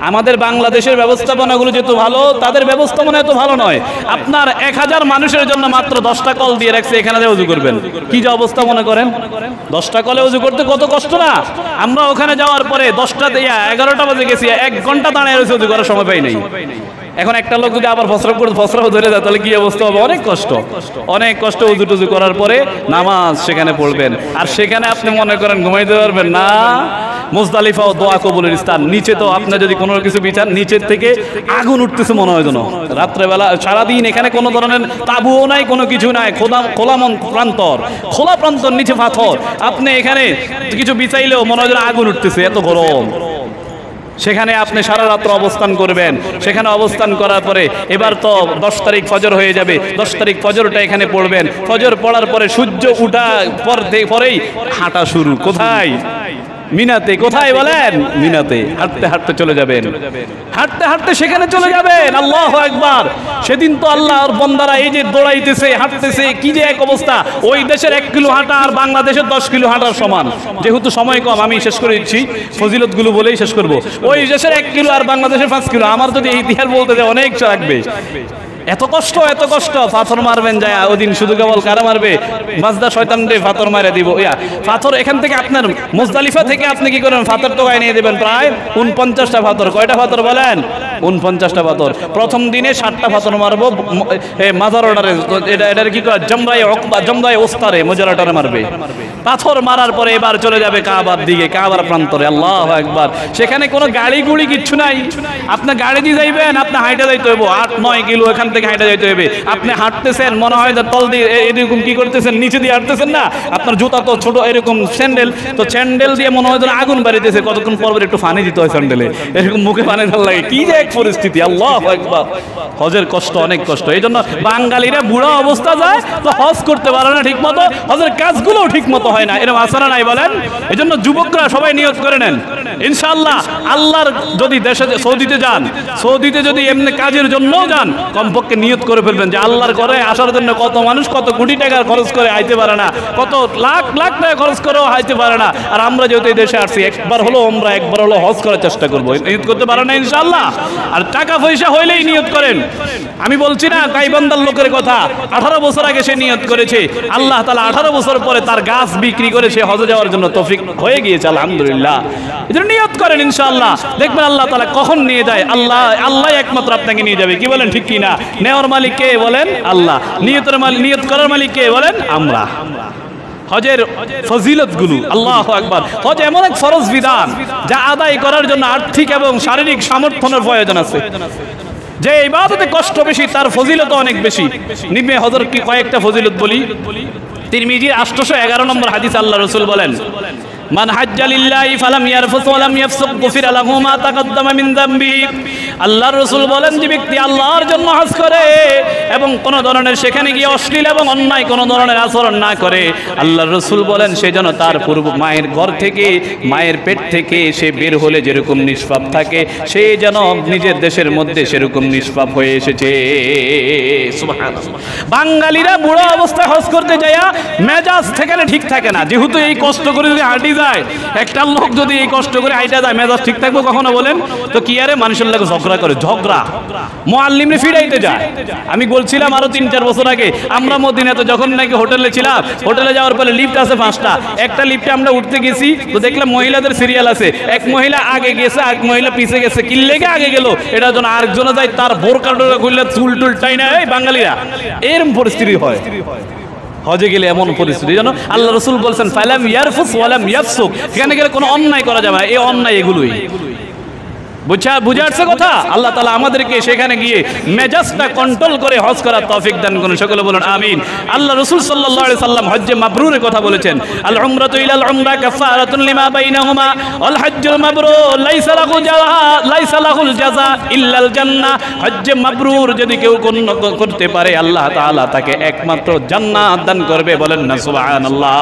আমাদের বাংলাদেশের ব্যবস্থাপনাগুলো যেহেতু ভালো, তাদের ব্যবস্থাপনা এত ভালো নয়। আপনার 1000 মানুষের জন্য মাত্র 10টা কল দিয়ে রাখছে, এখানে উজু করবেন। কি যে অবস্থা মনে করেন? 10টা কলে উজু করতে কত কষ্ট না? আমরা ওখানে যাওয়ার পরে 10টা দিয়ে 11টা বাজে গেছি, 1 ঘন্টা দাঁড়িয়ে রয়েছে, উজু করার সময় পাই নাই। এখন একটা লোক যদি আবার ফসরা ধরে যায়, তাহলে কি অবস্থা হবে? অনেক কষ্ট। উজু টুজু করার পরে নামাজ সেখানে পড়বেন। আর সেখানে আপনি মনে করেন ঘুমাইতে পারবেন না? মুজদালিফা ও দোয়া কবুলের স্থান। নিচে তো আপনি যদি কোনো কিছু বিচার, নিচের থেকে আগুন উঠতেছে মনে হয় যেন। রাত্রেবেলা সারাদিন এখানে কোনো ধরনের তাবুও নাই, কোনো কিছু নাই, খোলা প্রান্তর, নিচে পাথর। আপনি এখানে কিছু বিছাইলেও মনে হয় যেন আগুন উঠতেছে, এত গরম। সেখানে আপনি সারা রাত্র অবস্থান করবেন। সেখানে অবস্থান করার পরে এবার তো 10 তারিখ ফজর হয়ে যাবে। 10 তারিখ ফজরটা এখানে পড়বেন। ফজর পড়ার পরে সূর্য উঠা পরেই হাঁটা শুরু। কোথায়? মিনাতে। কোথায় বলেন? মিনাতে। হাঁটতে হাঁটতে চলে যাবেন, হাঁটতে হাঁটতে সেখানে চলে যাবেন। আল্লাহু আকবার। সেদিন তো আল্লাহর বান্দারা এই যে দৌড়াইতেছে, হাঁটতেছে, কি যে এক অবস্থা। ওই দেশের 1 কিলো হাঁটা আর বাংলাদেশের 10 কিলো হাঁটার সমান। যেহেতু সময় কম, আমি শেষ করে দিচ্ছি, ফজিলতগুলো বলেই শেষ করব। ওই দেশের 1 কিলো আর বাংলাদেশের 5 কিলো। আমার যদি এই ইতিহাস বলতে যায় অনেক লাগবে। এত কষ্ট। পাথর মারবেন যায় ওদিন, শুধু কেবল কারা মারবে? মাজদা শয়তান রে পাথর মারে দিব। পাথর এখান থেকে আপনার মুজদালিফা থেকে আপনি কি করেন? পাথর তো গায়ে নিয়ে দেবেন প্রায় 49টা পাথর। কয়টা পাথর বলেন? 49টা পাথর। প্রথম দিনে 60টা পাথর মারবো মাজার অর্ডারে, এটা কি কয় জমরায়ে ওকবা, জমরায়ে ওস্তারে মোজারাটারে মারবে। পাথর মারার পরে এবার চলে যাবে কাবার দিকে, কাবার প্রান্তরে। আল্লাহু আকবার। সেখানে কোনো গাড়ি গুড়ি কিচ্ছু নাই। আপনি গাড়ি দিয়ে যাইবেন, আপনি হাইটে যাইতে হইব 8-9 কিলো এখান থেকে হাইটে যাইতে হবে। আপনি হাঁটতেছেন, মনে হয় যে তল দিয়ে এরকম কি করতেছেন, নিচে দিয়ে হাঁটতেছেন না। আপনার জুতা তো ছোট এরকম স্যান্ডেল, তো স্যান্ডেল দিয়ে মনে হয় যেন আগুন বাড়িতেছে। কতক্ষণ পর একটু পানি দিতে হয় স্যান্ডেলে, এরকম মুখে পানি ঢাল লাগে। কি যে এক পরিস্থিতি, আল্লাহু আকবার। হজের কষ্ট, অনেক কষ্ট। এই জন্য বাঙালিরা বুড়া অবস্থা যায় তো হজ করতে পারে না ঠিক মতো, হজের কাজগুলোও ঠিক মতো হয় না। এরকম আসারা নাই বলেন? এই জন্য যুবকরা সবাই নিয়ত করে নেন ইনশাআল্লাহ। আল্লাহর যদি দেশে সৌদিতে যান, সৌদিতে যদি এমনি কাজের জন্যও যান, কমপক্ষে নিয়ত করে ফেলবেন যে আল্লাহর ঘরে আসার জন্য কত মানুষ কত কোটি টাকা খরচ করে আইতে পারে না, কত লাখ লাখ টাকা খরচ করেও আইতে পারে না। আর আমরা যেহেতু এই দেশে আসছি, একবার হলো আমরা একবার হলো হজ করার চেষ্টা করবো। নিয়ত করতে পারে না ইনশাআল্লাহ। আর টাকা পয়সা হইলেই নিয়ত করেন। আমি বলছি না গাইবান্ধার লোকের কথা, 18 বছর আগে সে নিয়ত করেছে, আল্লাহ তাআলা 18 বছর পরে তার গাছ বিক্রি করে সে হজে যাওয়ার জন্য তৌফিক হয়ে গিয়েছে আলহামদুলিল্লাহ। এজন্য নিয়ত করেন ইনশাআল্লাহ, দেখবেন আল্লাহ তাআলা কখন নিয়ে যায়। আল্লাহ একমাত্র আপনাকে নিয়ে যাবে। কি বলেন, ঠিক কি না? নেওয়ার মালিক কে বলেন? আল্লাহ। নিয়তের মালিক, নিয়ত করার মালিক কে বলেন? আমরা। হজের ফজিলতগুলো, আল্লাহু আকবার। হজ এমন এক ফরজ বিধান যা আদায় করার জন্য আর্থিক এবং শারীরিক সামর্থ্যের প্রয়োজন আছে। যে ইবাদতে কষ্ট বেশি তার ফজিলত অনেক বেশি। নিম্নে হজের কি কয়েকটা ফজিলত বলি। তিরমিজির 811 নম্বর হাদিস আল্লাহ রাসূল বলেন, মান হাজ্জা লিল্লাহি ফালাম ইয়ারফুস ওয়া লাম ইয়াফসুক গুফিরা লাহু মা তাকাদ্দামা মিন যামবিহি। আল্লাহর রাসূল বলেন, যে ব্যক্তি আল্লাহর জন্য হজ করে এবং কোন ধরনের সেখানে গিয়ে অশ্লীল এবং অন্যায় কোন ধরনের আচরণ না করে, আল্লাহর রাসূল বলেন সে যেন তার পূর্ব মায়ের ঘর থেকে, মায়ের পেট থেকে সে বের হলে যেরকম নিষ্পাপ থাকে, সে যেন নিজের দেশের মধ্যে সেরকম নিষ্পাপ হয়ে এসেছে। সুবহানাল্লাহ। বাঙালিরা বুড়ো অবস্থায় হজ করতে যায়, মেজাজ সেখানে ঠিক থাকে না। যেহেতু এই কষ্ট করে যদি হাঁটি যায়, একটা লোক যদি এই কষ্ট করে হাইটা যায়, মেজাজ ঠিক থাকবো কখনো বলেন? তো কি আরে মানুষের লাগে ঝগড়া করে, ঝগড়া মুআল্লিমরে ফিরাইতে যায়। আমি বলছিলাম আরো 3-4 বছর আগে, আমরা মদিনাতে যখন নাকি হোটেলে ছিলাম, হোটেলে যাওয়ার পরে লিফট আছে 5টা, একটা লিফটে আমরা উঠতে গেছি তো দেখলাম মহিলাদের সিরিয়াল আছে, এক মহিলা আগে গেছে, এক মহিলা পিছে গেছে। কি লেগে আগে গেল এটার জন্য আরেকজনে যায় তার বোরকা টোরকা খুললে চুল টুল টাইনা, এই বাঙালিরা এরকম পরিস্থিতি হয়। হজে গেলে এমন পরিস্থিতি যেন আল্লাহ রাসূল বলছেন ফালাম ইয়ারফুস ওয়া লাম ইয়াফসুক, সেখানে গেলে কোনো অন্যায় করা যাবে না। এই অন্যায় এগুলোই বুঝাচ্ছে কথা। আল্লাহ তাআলা আমাদেরকে সেখানে গিয়ে মেজাজটা কন্ট্রোল করে হজ করার তৌফিক দান করুন। সকলে বলুন আমিন। আল্লাহ রাসূল সাল্লাল্লাহু আলাইহি সাল্লাম হজ্জে মাবরুরের কথা বলেছেন, আল উমরাতু ইলাল উমরা কাফারাতুন লিমা বাইনাহুমা ওয়াল হজ্জুল মাবরুর লাইসা লাহুল জাযা ইল্লাল জান্নাহ। হজ্জে মাবরুর যদি কেউ করতে পারে, আল্লাহ তাআলা তাকে একমাত্র জান্নাত দান করবে। বলেন না সুবহানাল্লাহ।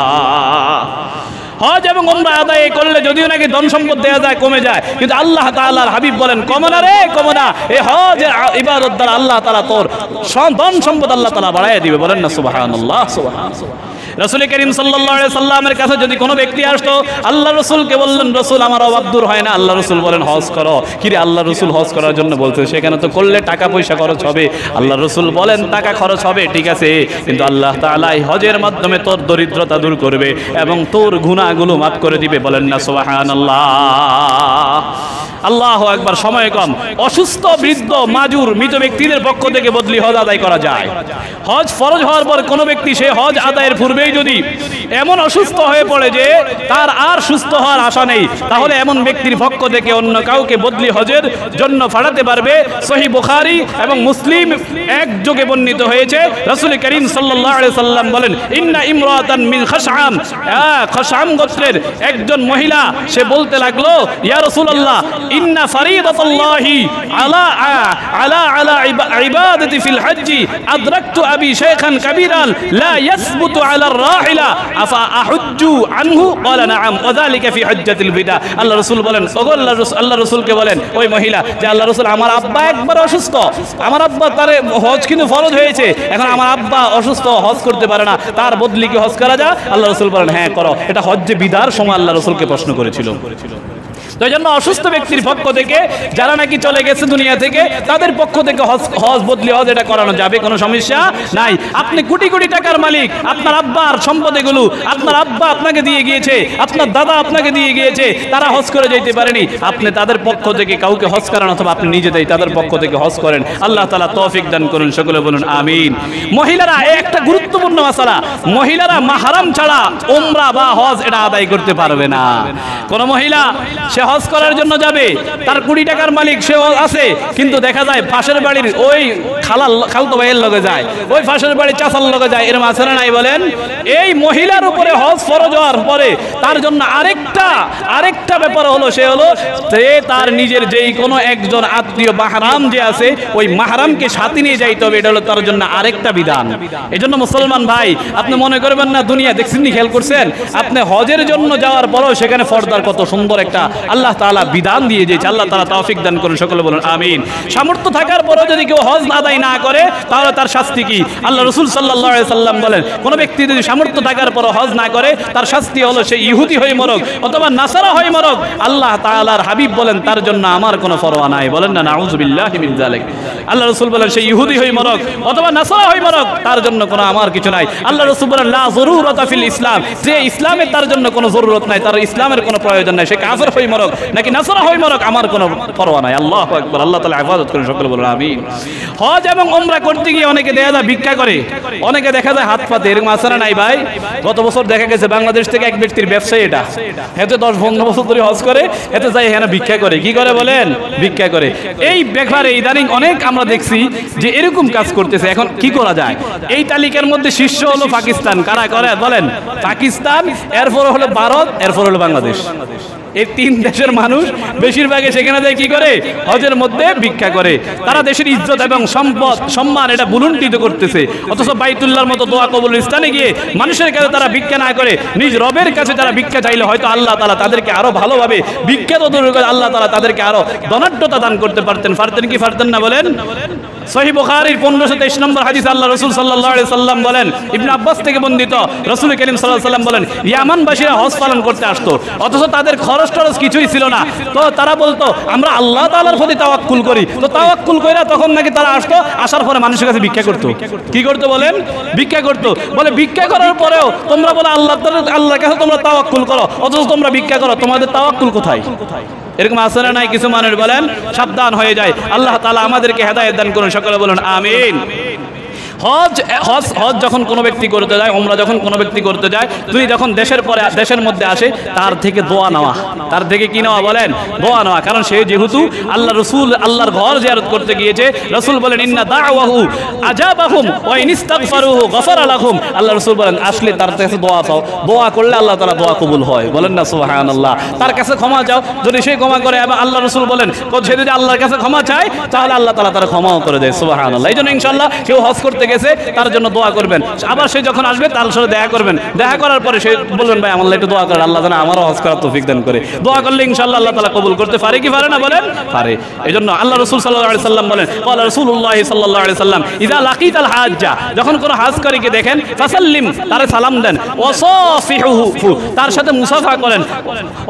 হজ এবং উমরা আদায় করলে যদিও নাকি ধন সম্পদ দেয়া যায়, কমে যায়, কিন্তু আল্লাহ তাআলার হাবিব বলেন কমে না রে, কমে না। এই হজ ইবাদত দ্বারা আল্লাহ তাআলা তোর ধন সম্পদ আল্লাহ তাআলা বাড়াইয়া দিবে। বলেন না সুবহানাল্লাহ। সুবহানাল্লাহ। রাসূল করিম সাল্লাল্লাহু আলাইহি সাল্লামের কাছে যদি কোনো ব্যক্তি আসতো, আল্লাহ রাসূলকে বললেন রাসূল আমার অভাব দূর হয় না, আল্লাহ রাসূল বলেন হজ করো। কি রে, আল্লাহ রাসূল হজ করার জন্য বলতে, সেখানে তো করলে টাকা পয়সা খরচ হবে। আল্লাহ রাসূল বলেন টাকা খরচ হবে ঠিক আছে, কিন্তু আল্লাহ তাআলা এই হজের মাধ্যমে তোর দরিদ্রতা দূর করবে এবং তোর গুনাহগুলো মাফ করে দিবে। বলেন না সুবহানাল্লাহ। আল্লাহু আকবার। সময় কম, অসুস্থ, বৃদ্ধ, মাজুর, মৃত ব্যক্তিদের পক্ষ থেকে বদলি হজ আদায় করা যায়। হজ ফরজ হওয়ার পর কোনো ব্যক্তি সে হজ আদায়ের পূর্বেই যদি এমন অসুস্থ হয়ে পড়ে যে তার আর সুস্থ হওয়ার আশা নেই, তাহলে এমন ব্যক্তির পক্ষ থেকে অন্য কাউকে বদলি হজের জন্য পাঠাতে পারবে। সহিহ বুখারী এবং মুসলিম একযোগে বর্ণিত হয়েছে, রাসূল করিম সাল্লাল্লাহু আলাইহি সাল্লাম বলেন ইন্না ইমরাতান মিন খাশআম, খাশআম গোত্রের একজন মহিলা সে বলতে লাগলো, ইয়া রাসূলুল্লাহ ইন্না ফরিদাতাল্লাহি আলা আলা আলা ইবাদাতি ফিল হজ্জি আদরাকতু আবি শাইখান কাবীরান লা ইয়াসবুতু আলা রাহিলা আফা আহুজ্জু আনহু ক্বালা নাআম ওয়া যালিকা ফি হজ্জাতিল বিদা। আল্লাহ রাসূল বলেন, ওগো আল্লাহ রাসূলকে বলেন ওই মহিলা যে আল্লাহ রাসূল আমার আব্বা একবার অসুস্থ, আমার আব্বা তার হজ কিন্তু ফরজ হয়েছে, এখন আমার আব্বা অসুস্থ, হজ করতে পারে না, তার বদলি কি হজ করা যায়? আল্লাহ রাসূল বলেন হ্যাঁ করো। এটা হজ্জে বিদার সময় আল্লাহ রাসূলকে প্রশ্ন করেছিল। তো এই জন্য অসুস্থ ব্যক্তির পক্ষ থেকে যারা নাকি চলে গেছে দুনিয়া থেকে তাদের পক্ষ থেকে হজ বদলি হজ এটা করানো যাবে, কোনো সমস্যা নাই। আপনি কোটি কোটি টাকার মালিক, আপনার আব্বার সম্পদ এগুলো, আপনার আব্বা আপনাকে দিয়ে গিয়েছে, আপনার দাদা আপনাকে দিয়ে গিয়েছে, তারা হজ করে যেতে পারেনি, আপনি তাদের পক্ষ থেকে কাউকে হজ করান অথবা আপনি নিজেতেই তাদের পক্ষ থেকে হজ করেন। আল্লাহ তাআলা তৌফিক দান করুন, সকলে বলুন আমিন। মহিলারা একটা গুরুত্বপূর্ণ মাসালা, মহিলারা মাহরাম ছাড়া উমরা বা হজ এটা আদায় করতে পারবে না। কোন মহিলা সে হজ করার জন্য যাবে, তার 20 টাকার মালিক সে আছে, কিন্তু দেখা যায় পাশের বাড়ির ওই খালতো ভাইয়ের লগে যায়, ওই পাশের বাড়ির চাচার লগে যায়, এরকম আছে না নাই বলেন? এই মহিলার উপরে হজ ফরজ হওয়ার পরে তার জন্য আরেকটা ব্যাপার হলো, সে তার নিজের যেই কোনো একজন আত্মীয় মাহরাম যে আছে ওই মাহরামকে সাথে নিয়ে যাইতে হবে, এটা হলো তার জন্য আরেকটা বিধান। এই জন্য মুসলমান ভাই আপনি মনে করবেন না দুনিয়া দেখছেন নি, খেয়াল করছেন আপনি হজের জন্য যাওয়ার পরেও সেখানে ফরদার কত সুন্দর একটা আল্লাহ তাআলা বিধান দিয়ে দিয়েছে। আল্লাহ তাআলা তৌফিক দান করুন, সকলে বলুন আমিন। সামর্থ্য থাকার পরেও যদি কেউ হজ আদায় না করে তাহলে তার শাস্তি কি? আল্লাহ রাসূল সাল্লাল্লাহু আলাইহি সাল্লাম বলেন, কোন ব্যক্তি যদি সামর্থ্য থাকার পরও হজ না করে তার শাস্তি হলো সে ইহুদি হয়ে মরক অথবা নাসারা হয়ে মরক। আল্লাহ তাআলার হাবিব বলেন তার জন্য আমার কোনো পরোয়া নাই, বলেন না নাউযুবিল্লাহি মিন যালিক। আল্লাহ রাসূল বলেন সে ইহুদি হয়ে মরক অথবা নাসারা হয়ে মরক, তার জন্য কোনো আমার কিছু নাই। আল্লাহ রাসূল বলেন লা যুরুরাতা ফিল ইসলাম, যে ইসলামে তার জন্য কোনো জরুরত নাই, তার ইসলামের কোনো প্রয়োজন নাই, সে কাফের হয়ে মরক নাকি নাসারা হয়ে মরক, আমার কোনো পরোয়া নাই। আল্লাহু আকবার। আল্লাহ তাআলা হেফাজত করেন, সকলে বলুন আমিন। হজ এবং উমরা করতে গিয়ে অনেকে দেখা যায় ভিক্ষা করে, অনেকে দেখা যায় হাত পাতে, এরকম আছে না নাই ভাই? গত বছর দেখা গেছে বাংলাদেশ থেকে এক ব্যক্তির ব্যবসায়ী, এটা এতে 10-15 বছর ধরে হজ করে, এতে যাই এখানে ভিক্ষা করে। কি করে বলেন? ভিক্ষা করে। এই ব্যাপারে ইদানিং অনেক আমরা দেখছি যে এরকম কাজ করতেছে। এখন কি করা যায়? এই তালিকার মধ্যে শীর্ষ হলো পাকিস্তান। কারা করে বলেন? পাকিস্তান, এরপর হলো ভারত, এরপর হলো বাংলাদেশ। এই 3 দেশের মানুষ বেশিরভাগে সেখানে যায় কি করে? হজের মধ্যে ভিক্ষা করে। তারা দেশের ইজ্জত এবং সম্পদ সম্মান এটা বুলুণ্ঠিত করতেছে, অথচ বাইতুল্লাহর মতো দোয়া কবুল স্থানে গিয়ে মানুষের কাছে তারা ভিক্ষা না করে নিজ রবের কাছে তারা ভিক্ষা চাইলে হয়তো আল্লাহ তাআলা তাদেরকে আরো ভালোভাবে ভিক্ষা তো দূর করে আল্লাহ তাআলা তাদেরকে আরো ধনাঢ্যতা দান করতে পারতেন। পারতেন কি পারতেন না বলেন? সহিহ বুখারীর 1523 নম্বর হাদিস আল্লাহ রাসূল সাল্লাল্লাহু আলাইহি সাল্লাম বলেন, ইবনে আব্বাস থেকে বর্ণিত, রাসূল করিম সাল্লাল্লাহু আলাইহি সাল্লাম বলেন ইয়ামানবাসীরা হজ পালন করতে আসতো, অথচ তাদের খরচ টরচ কিছুই ছিল না। তো তারা বলতো আমরা আল্লাহ তাআলার প্রতি তাওয়াক্কুল করি। তো তাওয়াক্কুল কইরা তখন নাকি তারা আসতো, আসার পরে মানুষের কাছে ভিক্ষা করতো। কি করতো বলেন? ভিক্ষা করতো। বলে ভিক্ষা করার পরেও তোমরা বলে আল্লাহর কাছে তোমরা তাওয়াক্কুল করো, অথচ তোমরা ভিক্ষা করো, তোমাদের তাওয়াক্কুল কোথায়? এরকম আছে না নাই? কিছু মানুষ বলেন, সাবধান হয়ে যায়। আল্লাহ তাআলা আমাদেরকে হেদায়েত দান করুন, সকলে বলুন আমিন। হজ যখন কোনো ব্যক্তি করতে যায়, উমরা যখন কোনো ব্যক্তি করতে যায়, তুই যখন দেশের মধ্যে আসে তার থেকে দোয়া নেওয়া, তার থেকে কি নেওয়া বলেন? দোয়া নেওয়া। কারণ সে যেহেতু আল্লাহ রাসূল আল্লাহর ঘর জিয়ারত করতে গিয়েছে, রাসূল বলেন ইন্না দাওয়াহু আজাবাহুম ওয়া ইনিস্তাগফারুহু গফারা লাহুম। আল্লাহ রাসূল বলেন আসলে তার কাছে দোয়া চাও, দোয়া করলে আল্লাহ তাআলা দোয়া কবুল হয়, বলেন না সুবহানাল্লাহ। তার কাছে ক্ষমা চাও, যদি সে ক্ষমা করে, এবং আল্লাহ রাসূল বলেন সে যদি আল্লাহর কাছে ক্ষমা চায় তাহলে আল্লাহ তাআলা তার ক্ষমাও করে দেয়, সুবহানাল্লাহ। এইজন্য ইনশাআল্লাহ কেউ হজ করতে গেছে তার জন্য দোয়া করবেন। আবার সে যখন আসবে তার সাথে দেখা করবেন, দেখা করার পরে সে বলবেন ভাই আমার একটু দোয়া করেন, আল্লাহ যেন আমারও হজ করার তৌফিক দান করে। দোয়া করলে ইনশাআল্লাহ আল্লাহ তাআলা কবুল করতে পারে কি পারে না বলেন? পারে। এইজন্য আল্লাহ রাসূল সাল্লাল্লাহু আলাইহি সাল্লাম বলেন, ক্বালা রাসূলুল্লাহ সাল্লাল্লাহু আলাইহি সাল্লাম ইযা লাকিতাল হাজ্জা, যখন কোন হাজকারীকে দেখেন, ফাসাল্লিম, তারে সালাম দেন, ওয়াসাফিহুহু, তার সাথে মুসাফা করেন,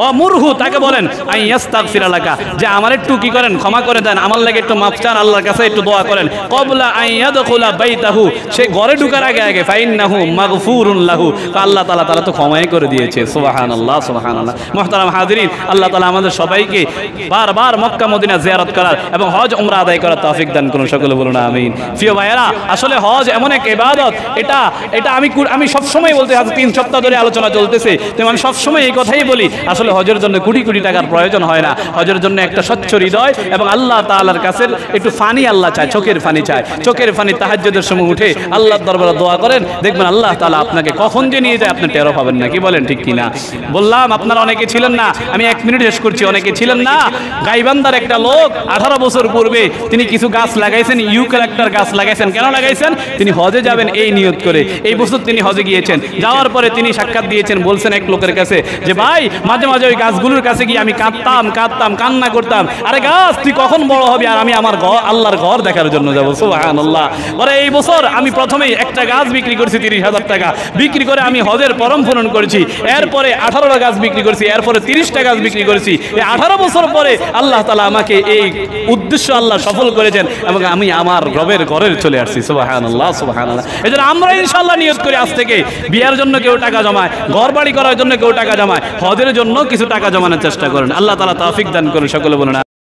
ওয়ামুরহু, তাকে বলেন আইয়াস্তাগফিরা লাকা, যে আমার একটু কি করেন? ক্ষমা করে দেন, আমার লাগে একটু মাফ চান, আল্লাহর কাছে একটু দোয়া করেন। ক্বাবলা আইয়াদখুলা বাইতাহু, সে ঘরে ঢোকার আগে ফাইন্নাহু মাগফুরুন লাহু, আল্লাহ তাআলা তারা তো ক্ষমাই করে দিয়েছে, সুবহানাল্লাহ সুবহানাল্লাহ। মুহতারাম হাজিরিন, আল্লাহ তাআলা আমাদের সবাইকে বারবার মক্কা মদিনা জিয়ারত করার এবং হজ উমরা আদায় করার তৌফিক দান করুন, সকলে বলুন আমিন। প্রিয় ভাইয়েরা, আসলে হজ এমন এক ইবাদত, এটা আমি সব সময় বলতে, আজ 3 সপ্তাহ ধরে আলোচনা চলতেছে, তো আমি সব সময় এই কথাই বলি, আসলে হজের জন্য কোটি কোটি টাকার প্রয়োজন হয় না। হজের জন্য একটা স্বচ্ছ হৃদয় এবং আল্লাহ তাআলার কাছে একটু ফানি আল্লাহ চায়, চোখের ফানি চায়। চোখের ফানি তাহাজ্জুদের সময় উঠে আল্লাহর দরবারে দোয়া করেন, দেখবেন আল্লাহ তাআলা আপনাকে কখন যে নিয়ে যায় আপনি টেরও পাবেন না। কি বলেন, ঠিক কিনা? বললাম আপনারা অনেকে ছিলেন না, আমি 1 মিনিট শেষ করছি, অনেকে ছিলেন না, গাইবান্ধার একটা লোক 18 বছর পূর্বে তিনি কিছু গাছ লাগাইছেন, ইউক্যালিপটাস গাছ লাগাইছেন। কেন লাগাইছেন? তিনি হজে যাবেন এই নিয়ত করে। এই বছর তিনি হজে গিয়েছেন, যাওয়ার পরে তিনি সাক্ষাৎ দিয়েছেন, বলছেন এক লোকের কাছে যে ভাই মাঝে মাঝে ওই গাছগুলোর কাছে গিয়ে আমি কাঁদতাম কান্না করতাম, আরে গাছ তুই কখন বড় হবি আর আমি আমার ঘর আল্লাহর ঘর দেখার জন্য যাবো, সুবহানাল্লাহ। পরে এই বছর বছর আমি প্রথমেই একটা গাছ বিক্রি করেছি 30,000 টাকা, বিক্রি করে আমি হজের পরম পূরণ করেছি। এরপরে 18টা গাছ বিক্রি করেছি, এরপরে 30টা গাছ বিক্রি করেছি। এই 18 বছর পরে আল্লাহ তাআলা আমাকে এই উদ্দেশ্য আল্লাহ সফল করেছেন এবং আমি আমার রবের ঘরে চলে আসছি। সুবহানাল্লাহ, সুবহানাল্লাহ। এজন্য আমরা ইনশাআল্লাহ নিয়ত করি আজ থেকে, বিয়ের জন্য কেউ টাকা জমায়, ঘর বাড়ি করার জন্য কেউ টাকা জমায়, হজের জন্য কিছু টাকা জমানোর চেষ্টা করেন। আল্লাহ তাআলা তৌফিক দান করুন। সকলে বলুন